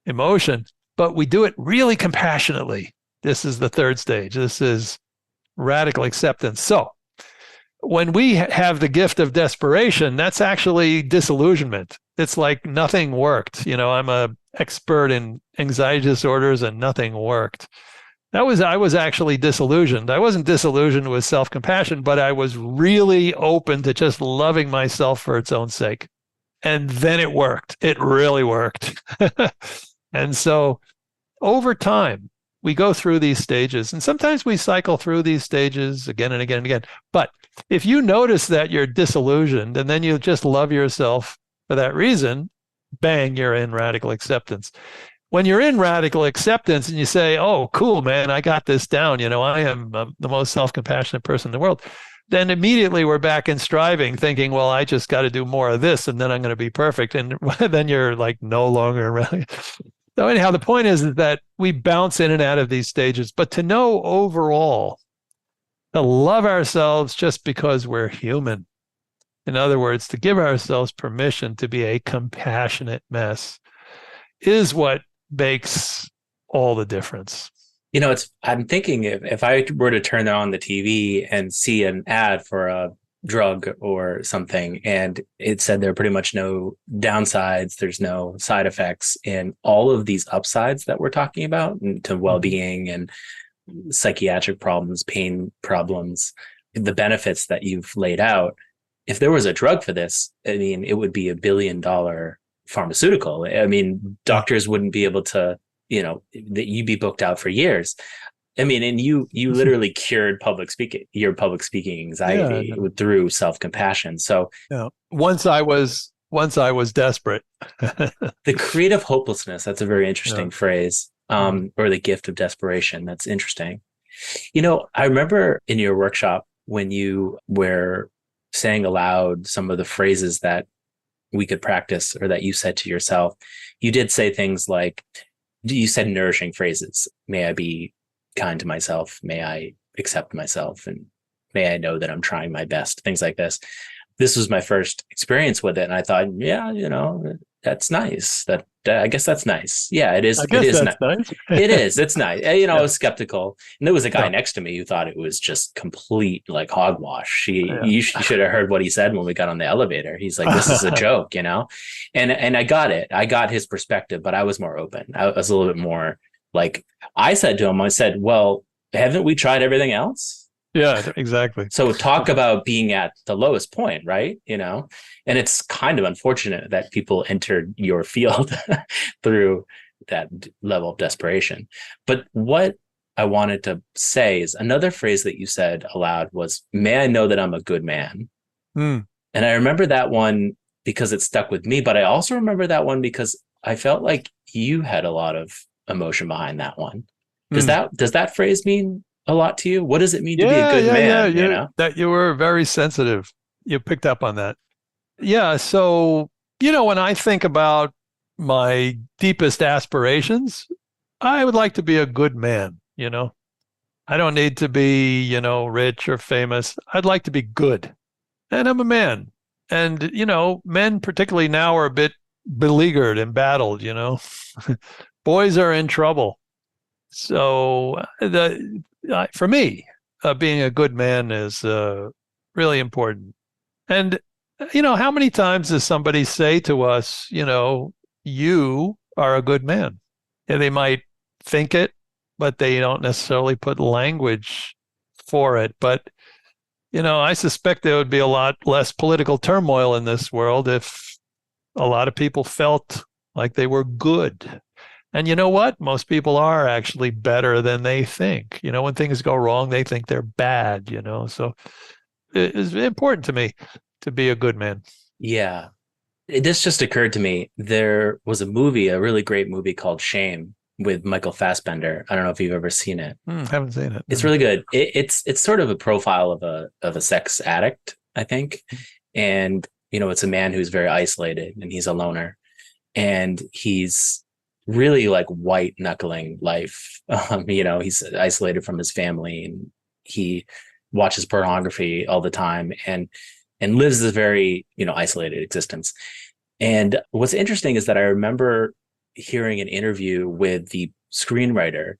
emotion, but we do it really compassionately. This is the third stage. This is radical acceptance. So when we have the gift of desperation, that's actually disillusionment. It's like nothing worked. I'm an expert in anxiety disorders and nothing worked. I was actually disillusioned. I wasn't disillusioned with self-compassion, but I was really open to just loving myself for its own sake. And then it worked. It really worked. And so over time, we go through these stages, and sometimes we cycle through these stages again and again and again. But if you notice that you're disillusioned and then you just love yourself for that reason, bang, you're in radical acceptance. When you're in radical acceptance and you say, oh, cool, man, I got this down. I am the most self-compassionate person in the world. Then immediately we're back in striving, thinking, well, I just got to do more of this and then I'm going to be perfect. And then you're like no longer really. So anyhow, the point is that we bounce in and out of these stages, but to know overall, to love ourselves just because we're human. In other words, to give ourselves permission to be a compassionate mess is what makes all the difference. I'm thinking if I were to turn on the TV and see an ad for a drug or something, and it said there are pretty much no downsides, there's no side effects, and all of these upsides that we're talking about to well-being and psychiatric problems, pain problems, the benefits that you've laid out, if there was a drug for this, it would be $1 billion pharmaceutical. Doctors wouldn't be able to, that you'd be booked out for years. And you literally cured your public speaking anxiety through self-compassion. So once I was desperate. The creative hopelessness, that's a very interesting phrase. or the gift of desperation. That's interesting. I remember in your workshop when you were saying aloud some of the phrases that we could practice or that you said to yourself, you did say things like, you said nourishing phrases. May I be kind to myself? May I accept myself? And may I know that I'm trying my best? Things like this. This was my first experience with it. And I thought, yeah, that's nice. I guess that's nice. Yeah, it is. I It guess is. that's nice. It is. It's nice. I Yeah. was skeptical. And there was a guy Yeah. next to me who thought it was just complete like hogwash. Yeah. You should have heard what he said when we got on the elevator. He's like, this is a joke, And I got it. I got his perspective, but I was more open. I was a little bit more like, I said to him, well, haven't we tried everything else? Yeah, exactly. So talk about being at the lowest point, right? And it's kind of unfortunate that people entered your field through that level of desperation. But what I wanted to say is another phrase that you said aloud was, may I know that I'm a good man? Mm. And I remember that one because it stuck with me, but I also remember that one because I felt like you had a lot of emotion behind that one. Does that phrase mean a lot to you? What does it mean to be a good man? That you were very sensitive. You picked up on that. Yeah. So, when I think about my deepest aspirations, I would like to be a good man. I don't need to be, rich or famous. I'd like to be good. And I'm a man. And, men, particularly now, are a bit beleaguered, embattled, Boys are in trouble. So for me, being a good man is really important. And, how many times does somebody say to us, you are a good man? And they might think it, but they don't necessarily put language for it. But, I suspect there would be a lot less political turmoil in this world if a lot of people felt like they were good. And you know what? Most people are actually better than they think. When things go wrong, they think they're bad, So it's important to me to be a good man. Yeah. This just occurred to me. There was a really great movie called Shame with Michael Fassbender. I don't know if you've ever seen it. Haven't seen it. It's really good. It's sort of a profile of a sex addict, I think. And, it's a man who's very isolated and he's a loner. And he's really like white knuckling life. He's isolated from his family and he watches pornography all the time and lives this very, isolated existence. And what's interesting is that I remember hearing an interview with the screenwriter,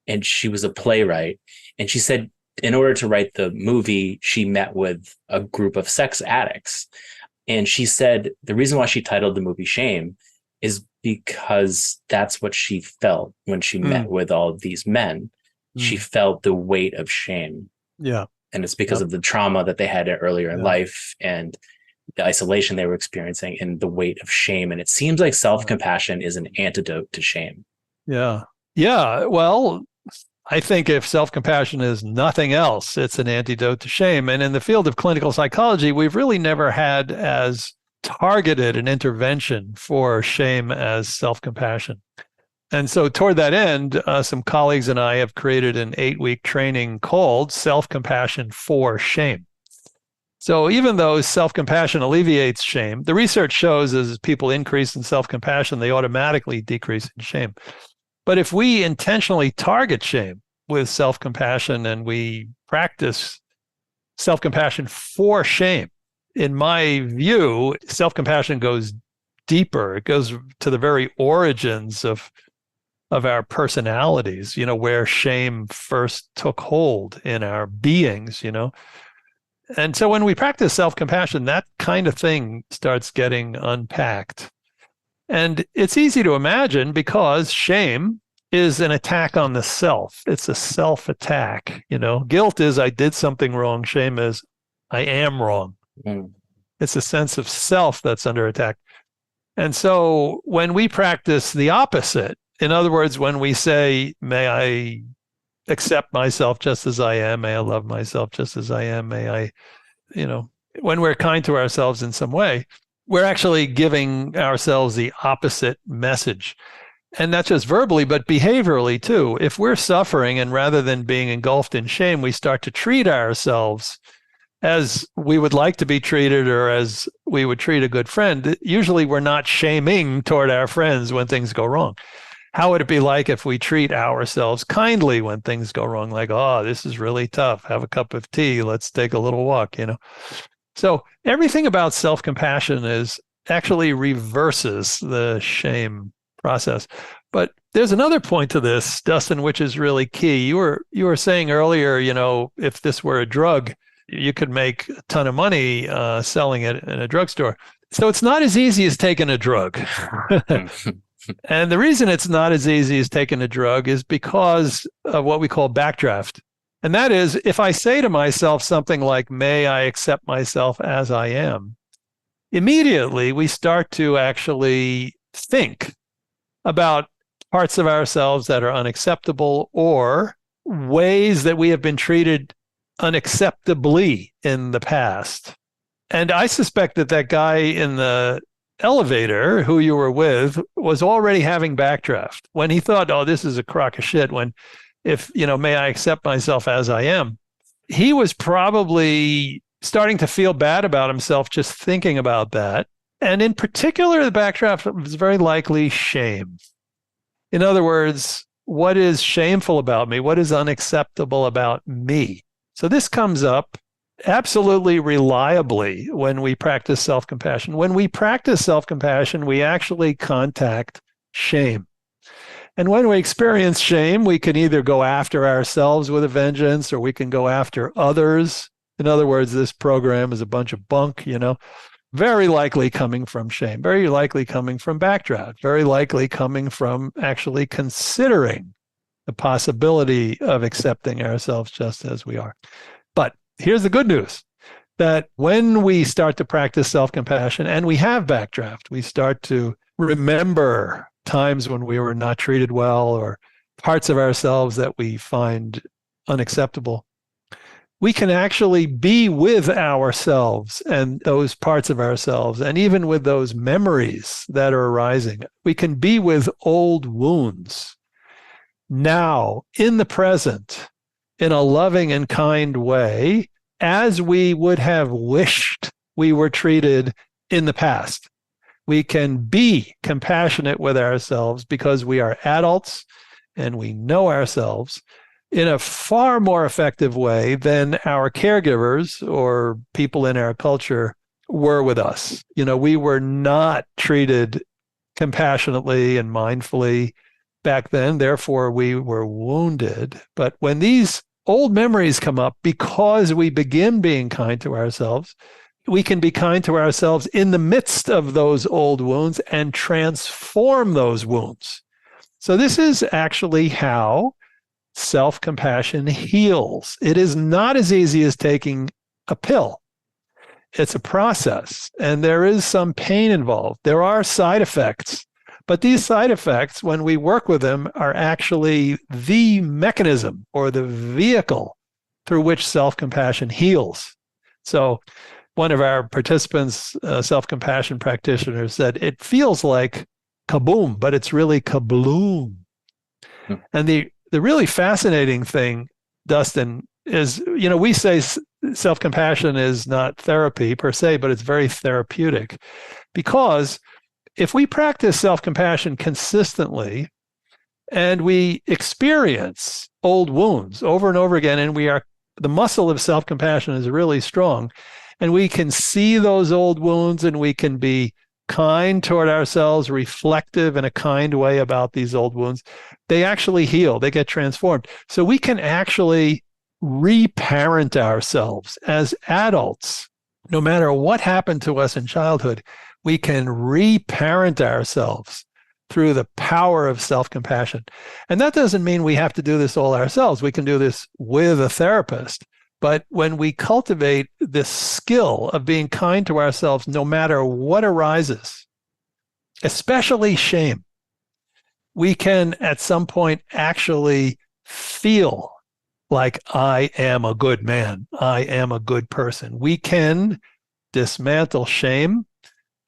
and she was a playwright. And she said, in order to write the movie, she met with a group of sex addicts. And she said the reason why she titled the movie Shame is because that's what she felt when she met with all of these men. She felt the weight of shame. Yeah. And it's because of the trauma that they had earlier in life and the isolation they were experiencing and the weight of shame. And it seems like self-compassion is an antidote to shame. Yeah. Yeah. Well, I think if self-compassion is nothing else, it's an antidote to shame. And in the field of clinical psychology, we've really never had as targeted an intervention for shame as self-compassion. And so toward that end, some colleagues and I have created an 8-week training called Self-Compassion for Shame. So even though self-compassion alleviates shame, the research shows as people increase in self-compassion, they automatically decrease in shame. But if we intentionally target shame with self-compassion and we practice self-compassion for shame, in my view, self-compassion goes deeper. It goes to the very origins of our personalities, where shame first took hold in our beings, And so when we practice self-compassion, that kind of thing starts getting unpacked. And it's easy to imagine because shame is an attack on the self. It's a self-attack, Guilt is I did something wrong. Shame is I am wrong. It's a sense of self that's under attack. And so when we practice the opposite, in other words, when we say, may I accept myself just as I am, may I love myself just as I am, may I, when we're kind to ourselves in some way, we're actually giving ourselves the opposite message. And not just verbally, but behaviorally too. If we're suffering and rather than being engulfed in shame, we start to treat ourselves as we would like to be treated or as we would treat a good friend, usually we're not shaming toward our friends when things go wrong. How would it be like if we treat ourselves kindly when things go wrong? Like, oh, this is really tough. Have a cup of tea. Let's take a little walk, So everything about self-compassion is actually reverses the shame process. But there's another point to this, Dustin, which is really key. You were saying earlier, if this were a drug, you could make a ton of money selling it in a drugstore. So it's not as easy as taking a drug. And the reason it's not as easy as taking a drug is because of what we call backdraft. And that is, if I say to myself something like, may I accept myself as I am, immediately we start to actually think about parts of ourselves that are unacceptable or ways that we have been treated unacceptably in the past. And I suspect that guy in the elevator who you were with was already having backdraft when he thought, oh, this is a crock of shit. May I accept myself as I am? He was probably starting to feel bad about himself just thinking about that. And in particular, the backdraft was very likely shame. In other words, what is shameful about me? What is unacceptable about me? So this comes up absolutely reliably when we practice self-compassion. When we practice self-compassion, we actually contact shame. And when we experience shame, we can either go after ourselves with a vengeance or we can go after others. In other words, this program is a bunch of bunk, very likely coming from shame, very likely coming from backdraft, very likely coming from actually considering the possibility of accepting ourselves just as we are. But here's the good news, that when we start to practice self-compassion and we have backdraft, we start to remember times when we were not treated well or parts of ourselves that we find unacceptable. We can actually be with ourselves and those parts of ourselves, and even with those memories that are arising. We can be with old wounds now, in the present, in a loving and kind way, as we would have wished we were treated in the past. We can be compassionate with ourselves because we are adults and we know ourselves in a far more effective way than our caregivers or people in our culture were with us. We were not treated compassionately and mindfully back then. Therefore, we were wounded. But when these old memories come up, because we begin being kind to ourselves, we can be kind to ourselves in the midst of those old wounds and transform those wounds. So this is actually how self-compassion heals. It is not as easy as taking a pill. It's a process, and there is some pain involved. There are side effects, but these side effects, when we work with them, are actually the mechanism or the vehicle through which self-compassion heals. So one of our participants, self-compassion practitioners, said, it feels like kaboom, but it's really kabloom. And the really fascinating thing, Dustin, is, we say self-compassion is not therapy per se, but it's very therapeutic. Because if we practice self-compassion consistently and we experience old wounds over and over again, and the muscle of self-compassion is really strong, and we can see those old wounds and we can be kind toward ourselves, reflective in a kind way about these old wounds, they actually heal, they get transformed. So we can actually reparent ourselves as adults. No matter what happened to us in childhood, we can reparent ourselves through the power of self-compassion. And that doesn't mean we have to do this all ourselves. We can do this with a therapist. But when we cultivate this skill of being kind to ourselves, no matter what arises, especially shame, we can at some point actually feel like I am a good man. I am a good person. We can dismantle shame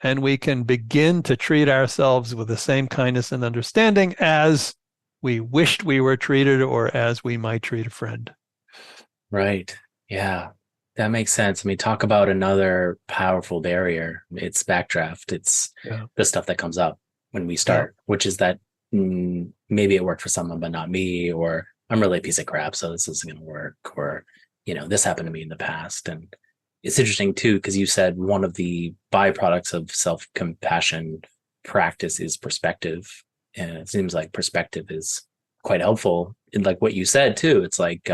and we can begin to treat ourselves with the same kindness and understanding as we wished we were treated or as we might treat a friend. Right. Yeah. That makes sense. I mean, talk about another powerful barrier. It's backdraft. It's Yeah. the stuff that comes up when we Yeah. start, which is that maybe it worked for someone, but not me, or I'm really a piece of crap, so this isn't going to work, or, this happened to me in the past. And it's interesting too, because you said one of the byproducts of self-compassion practice is perspective. And it seems like perspective is quite helpful in like what you said too. It's like,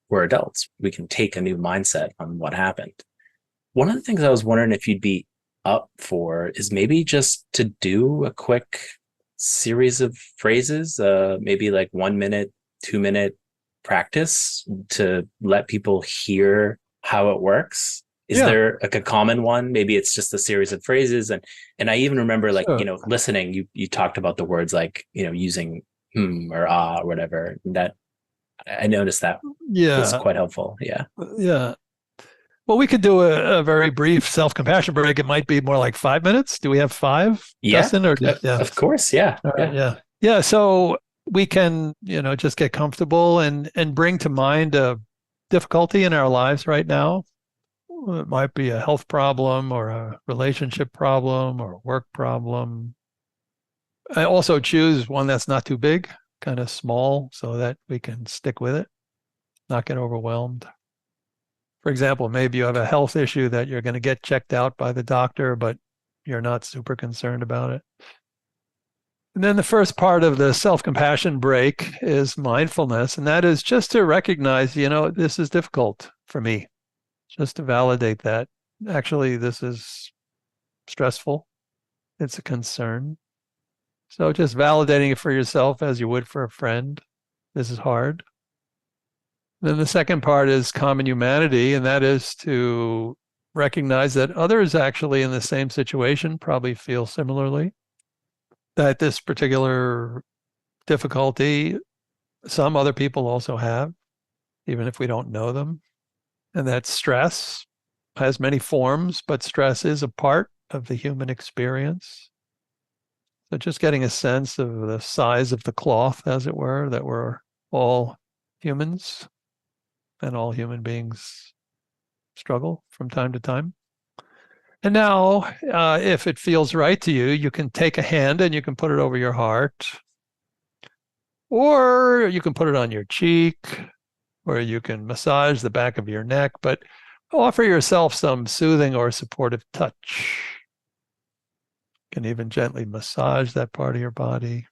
we're adults. We can take a new mindset on what happened. One of the things I was wondering if you'd be up for is maybe just to do a quick series of phrases, maybe like 1 minute, 2 minute practice to let people hear how it works. Is Yeah. there like a common one? Maybe it's just a series of phrases. And I even remember like, Sure. listening, you talked about the words like, using or ah or whatever. That I noticed that was Yeah. quite helpful. Yeah. Yeah. Well, we could do a very brief self-compassion break. It might be more like 5 minutes. Do we have five, Yeah. Dustin? Or yeah. Of course. Yeah. All right. Yeah. Yeah. Yeah. So we can, just get comfortable and bring to mind a difficulty in our lives right now. It might be a health problem or a relationship problem or a work problem. I also choose one that's not too big, kind of small, so that we can stick with it, not get overwhelmed. For example, maybe you have a health issue that you're going to get checked out by the doctor, but you're not super concerned about it. And then the first part of the self compassion break is mindfulness. And that is just to recognize, this is difficult for me, just to validate that. Actually, this is stressful. It's a concern. So just validating it for yourself as you would for a friend. This is hard. Then the second part is common humanity, and that is to recognize that others actually in the same situation probably feel similarly, that this particular difficulty, some other people also have, even if we don't know them, and that stress has many forms, but stress is a part of the human experience. So just getting a sense of the size of the cloth, as it were, that we're all humans and all human beings struggle from time to time. And now, if it feels right to you, you can take a hand and you can put it over your heart, or you can put it on your cheek, or you can massage the back of your neck, but offer yourself some soothing or supportive touch. You can even gently massage that part of your body.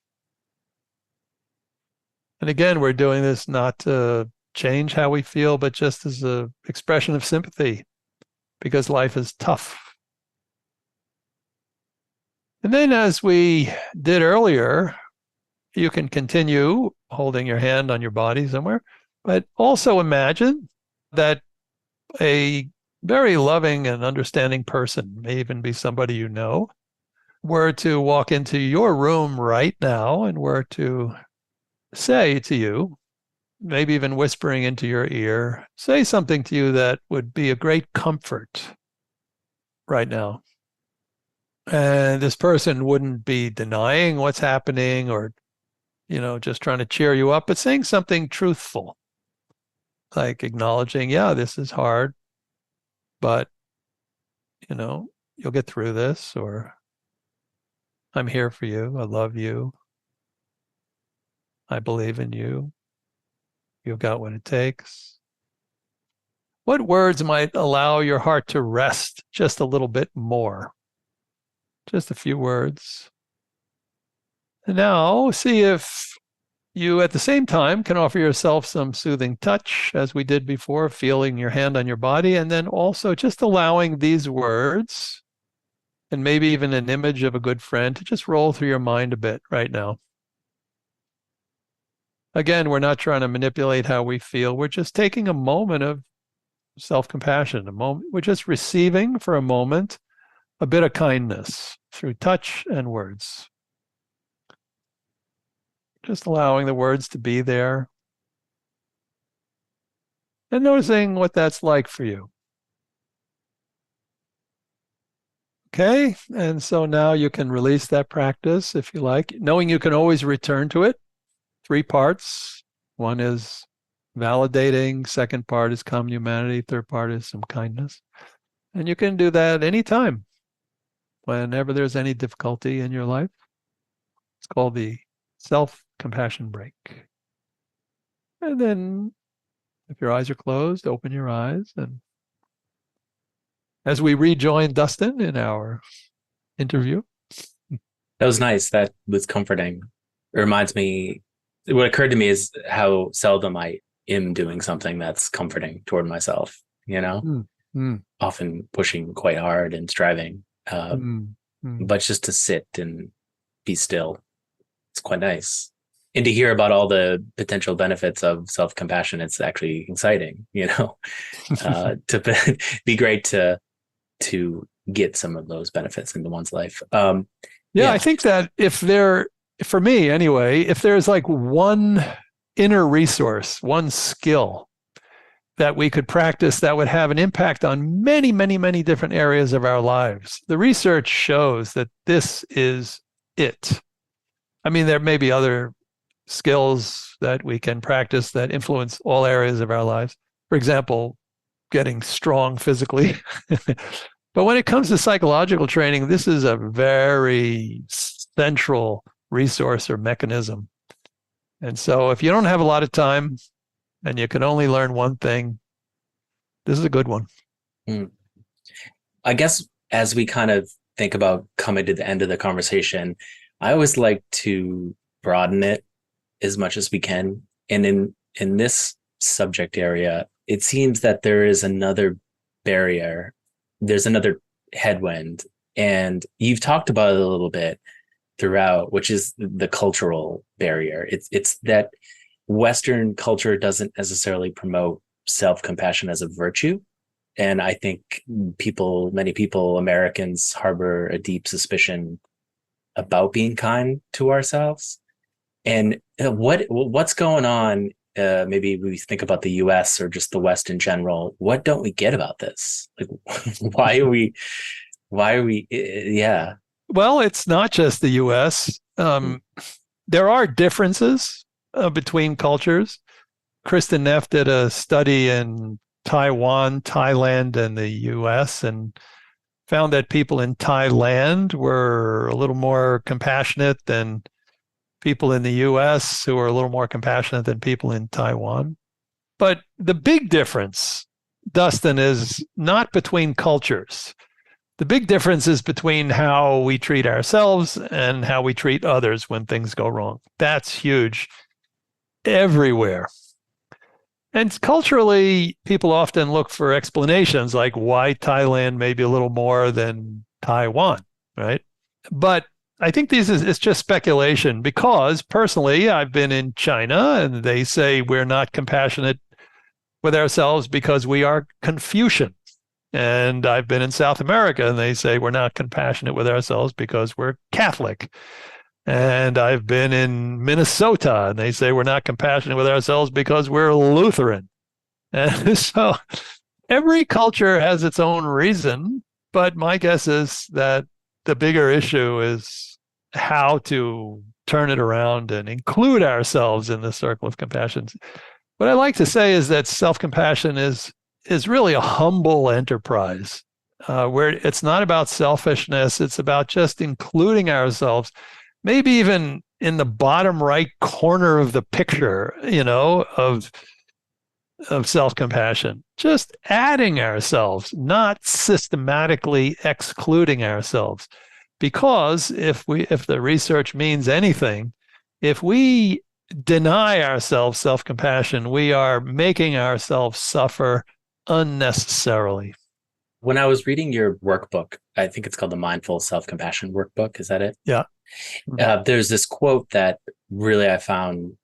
And again, we're doing this not to change how we feel, but just as an expression of sympathy, because life is tough. And then, as we did earlier, you can continue holding your hand on your body somewhere, but also imagine that a very loving and understanding person, may even be somebody you know, were to walk into your room right now and were to say to you, maybe even whispering into your ear, say something to you that would be a great comfort right now. And this person wouldn't be denying what's happening or, just trying to cheer you up, but saying something truthful, like acknowledging, yeah, this is hard, but, you'll get through this, or I'm here for you. I love you. I believe in you. You've got what it takes. What words might allow your heart to rest just a little bit more? Just a few words. And now see if you at the same time can offer yourself some soothing touch, as we did before, feeling your hand on your body, and then also just allowing these words and maybe even an image of a good friend to just roll through your mind a bit right now. Again, we're not trying to manipulate how we feel. We're just taking a moment of self-compassion, a moment. We're just receiving for a moment a bit of kindness through touch and words. Just allowing the words to be there and noticing what that's like for you. Okay. And so now you can release that practice if you like, knowing you can always return to it. Three parts. One is validating, second part is common humanity, third part is some kindness. And you can do that anytime, whenever there's any difficulty in your life. It's called the self-compassion break. And then if your eyes are closed, open your eyes. And as we rejoin Dustin in our interview. That was nice. That was comforting. It reminds me, what occurred to me is how seldom I am doing something that's comforting toward myself, Mm, mm, often pushing quite hard and striving. mm, mm. But just to sit and be still, it's quite nice. And to hear about all the potential benefits of self-compassion, it's actually exciting, to be great to get some of those benefits into one's life. Yeah, I think that for me anyway, if there's like one inner resource, one skill that we could practice that would have an impact on many, many, many different areas of our lives, the research shows that this is it. I mean, there may be other skills that we can practice that influence all areas of our lives. For example, getting strong physically. But when it comes to psychological training, this is a very central resource or mechanism. And so if you don't have a lot of time and you can only learn one thing, this is a good one. I guess as we kind of think about coming to the end of the conversation, I always like to broaden it as much as we can. And in this subject area, it seems that there is another barrier. There's another headwind. And you've talked about it a little bit throughout, which is the cultural barrier. It's that Western culture doesn't necessarily promote self-compassion as a virtue. And I think many people, Americans, harbor a deep suspicion about being kind to ourselves. And what's going on? Maybe we think about the U.S. or just the West in general. What don't we get about this? Like, why are we? Yeah. Well, it's not just the U.S. There are differences between cultures. Kristen Neff did a study in Taiwan, Thailand, and the U.S. and found that people in Thailand were a little more compassionate than people in the U.S. who are a little more compassionate than people in Taiwan. But the big difference, Dustin, is not between cultures. The big difference is between how we treat ourselves and how we treat others when things go wrong. That's huge everywhere. And culturally, people often look for explanations like why Thailand may be a little more than Taiwan, right? But I think it's just speculation because personally, I've been in China and they say we're not compassionate with ourselves because we are Confucian. And I've been in South America and they say we're not compassionate with ourselves because we're Catholic. And I've been in Minnesota and they say we're not compassionate with ourselves because we're Lutheran. And so every culture has its own reason, but my guess is that the bigger issue is how to turn it around and include ourselves in the circle of compassion. What I like to say is that self-compassion is really a humble enterprise where it's not about selfishness. It's about just including ourselves, maybe even in the bottom right corner of the picture, of self-compassion, just adding ourselves, not systematically excluding ourselves. Because if the research means anything, if we deny ourselves self-compassion, we are making ourselves suffer unnecessarily. When I was reading your workbook, I think it's called the Mindful Self-Compassion Workbook. Is that it? Yeah. There's this quote that really I found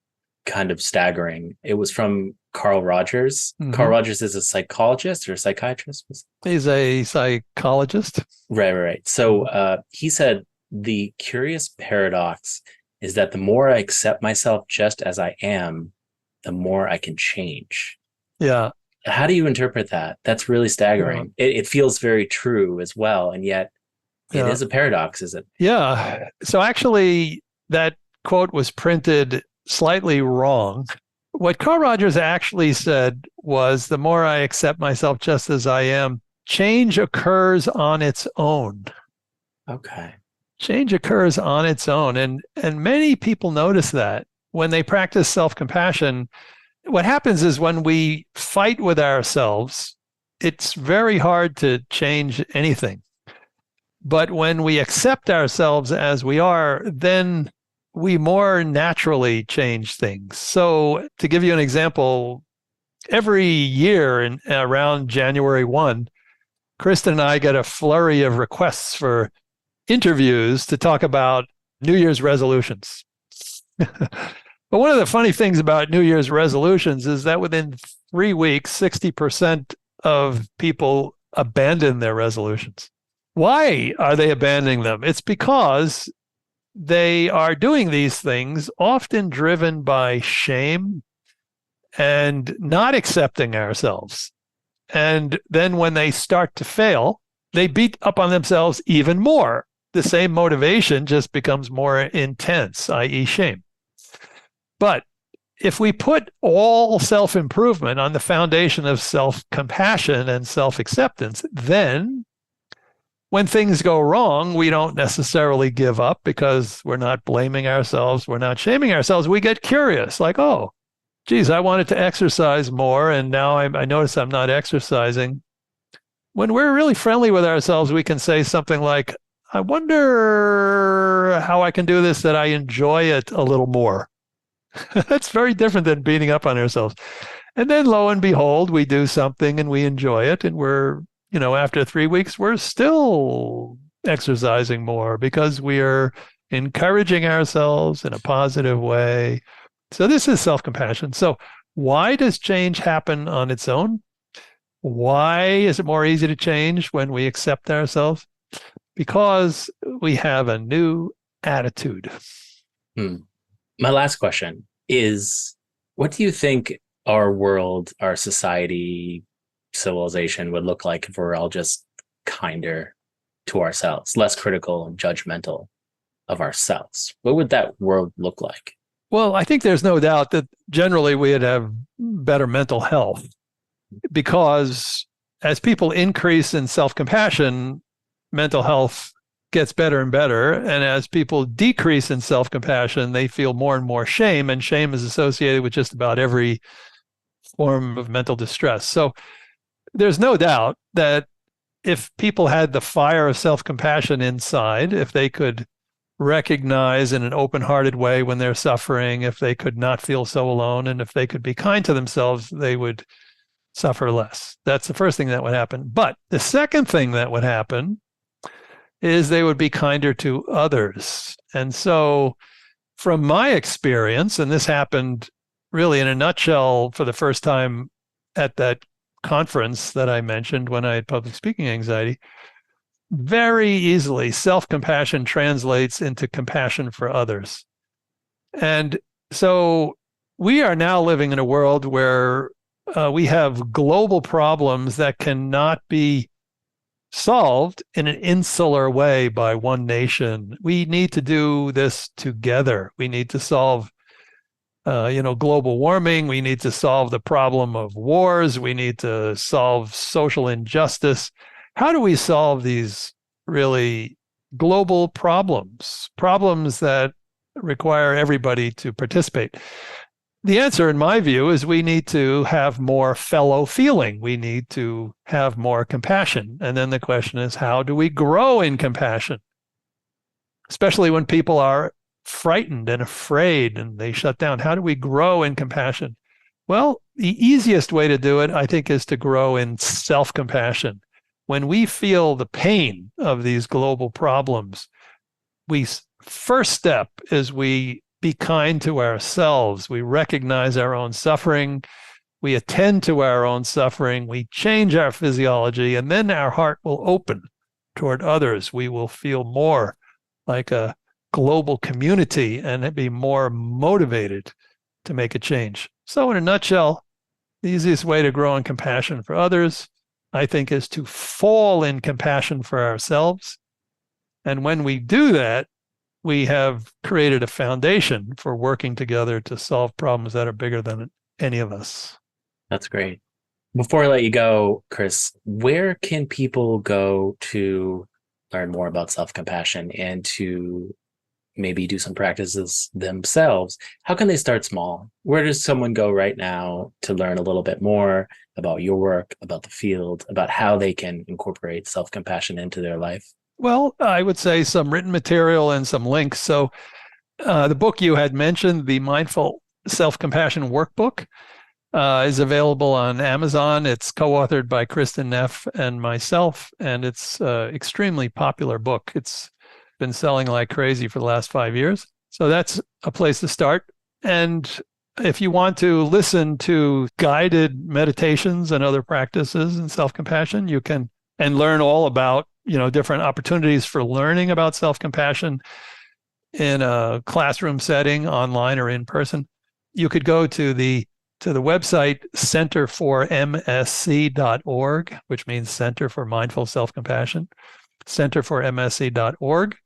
kind of staggering. It was from Carl Rogers. Mm-hmm. Carl Rogers is a psychologist or a psychiatrist? He's a psychologist. Right. So he said, the curious paradox is that the more I accept myself just as I am, the more I can change. Yeah. How do you interpret that? That's really staggering. It feels very true as well. And yet It Yeah. is a paradox, is it? Yeah. So actually, that quote was printed slightly wrong. What Carl Rogers actually said was the more I accept myself just as I am, change occurs on its own. Okay. Change occurs on its own. And many people notice that when they practice self-compassion. What happens is when we fight with ourselves, it's very hard to change anything. But when we accept ourselves as we are, then we more naturally change things. So, to give you an example, every year in around January 1, Kristen and I get a flurry of requests for interviews to talk about New Year's resolutions. But one of the funny things about New Year's resolutions is that within 3 weeks, 60% of people abandon their resolutions. Why are they abandoning them? It's because they are doing these things often driven by shame and not accepting ourselves. And then when they start to fail, they beat up on themselves even more. The same motivation just becomes more intense, i.e., shame. But if we put all self-improvement on the foundation of self-compassion and self-acceptance, then when things go wrong, we don't necessarily give up because we're not blaming ourselves. We're not shaming ourselves. We get curious, like, oh, geez, I wanted to exercise more, and now I notice I'm not exercising. When we're really friendly with ourselves, we can say something like, I wonder how I can do this that I enjoy it a little more. That's very different than beating up on ourselves. And then lo and behold, we do something and we enjoy it. And after 3 weeks, we're still exercising more because we are encouraging ourselves in a positive way. So this is self-compassion. So why does change happen on its own? Why is it more easy to change when we accept ourselves? Because we have a new attitude. My last question is, what do you think our world, our society, civilization would look like if we're all just kinder to ourselves, less critical and judgmental of ourselves? What would that world look like? Well, I think there's no doubt that generally we'd have better mental health because as people increase in self-compassion, mental health gets better and better. And as people decrease in self-compassion, they feel more and more shame. And shame is associated with just about every form of mental distress. So there's no doubt that if people had the fire of self-compassion inside, if they could recognize in an open-hearted way when they're suffering, if they could not feel so alone, and if they could be kind to themselves, they would suffer less. That's the first thing that would happen. But the second thing that would happen is they would be kinder to others. And so from my experience, and this happened really in a nutshell for the first time at that conference that I mentioned when I had public speaking anxiety, very easily self-compassion translates into compassion for others. And so we are now living in a world where we have global problems that cannot be solved in an insular way by one nation. We need to do this together. We need to solve, global warming. We need to solve the problem of wars. We need to solve social injustice. How do we solve these really global problems that require everybody to participate? The answer, in my view, is we need to have more fellow feeling. We need to have more compassion. And then the question is, how do we grow in compassion? Especially when people are frightened and afraid and they shut down. How do we grow in compassion? Well, the easiest way to do it, I think, is to grow in self-compassion. When we feel the pain of these global problems, first step is we be kind to ourselves. We recognize our own suffering. We attend to our own suffering. We change our physiology, and then our heart will open toward others. We will feel more like a global community and be more motivated to make a change. So in a nutshell, the easiest way to grow in compassion for others, I think, is to fall in compassion for ourselves And when we do that, we have created a foundation for working together to solve problems that are bigger than any of us. That's great. Before I let you go, Chris, where can people go to learn more about self-compassion and to maybe do some practices themselves? How can they start small? Where does someone go right now to learn a little bit more about your work, about the field, about how they can incorporate self-compassion into their life? Well, I would say some written material and some links. So the book you had mentioned, the Mindful Self-Compassion Workbook, is available on Amazon. It's co-authored by Kristen Neff and myself, and it's an extremely popular book. It's been selling like crazy for the last 5 years. So that's a place to start. And if you want to listen to guided meditations and other practices in self-compassion, you can, and learn all about, different opportunities for learning about self-compassion in a classroom setting, online or in person. You could go to the website centerformsc.org, which means Center for Mindful Self-Compassion, centerformsc.org.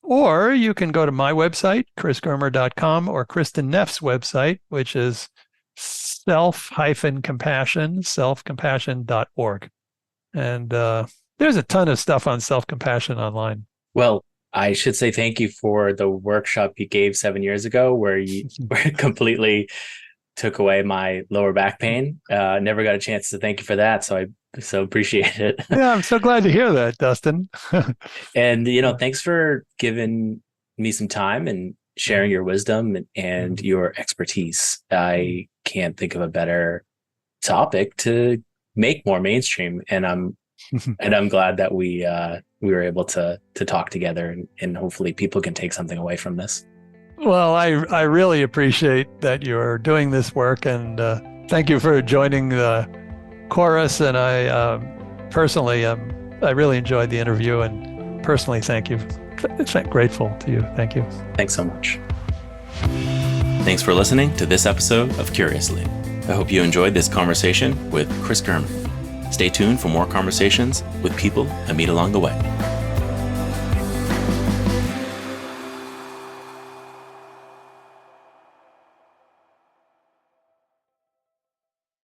Or you can go to my website, chrisgermer.com, or Kristen Neff's website, which is self-compassion.org. And there's a ton of stuff on self-compassion online. Well, I should say thank you for the workshop you gave 7 years ago where you completely took away my lower back pain. Never got a chance to thank you for that. So I appreciate it. Yeah, I'm so glad to hear that, Dustin. And, thanks for giving me some time and sharing your wisdom and your expertise. I can't think of a better topic to make more mainstream. And I'm glad that we were able to talk together and hopefully people can take something away from this. Well, I really appreciate that you're doing this work, and thank you for joining the chorus. And I personally, I really enjoyed the interview, and personally, thank you. Grateful to you. Thank you. Thanks so much. Thanks for listening to this episode of Curiously. I hope you enjoyed this conversation with Chris Germer. Stay tuned for more conversations with people I meet along the way.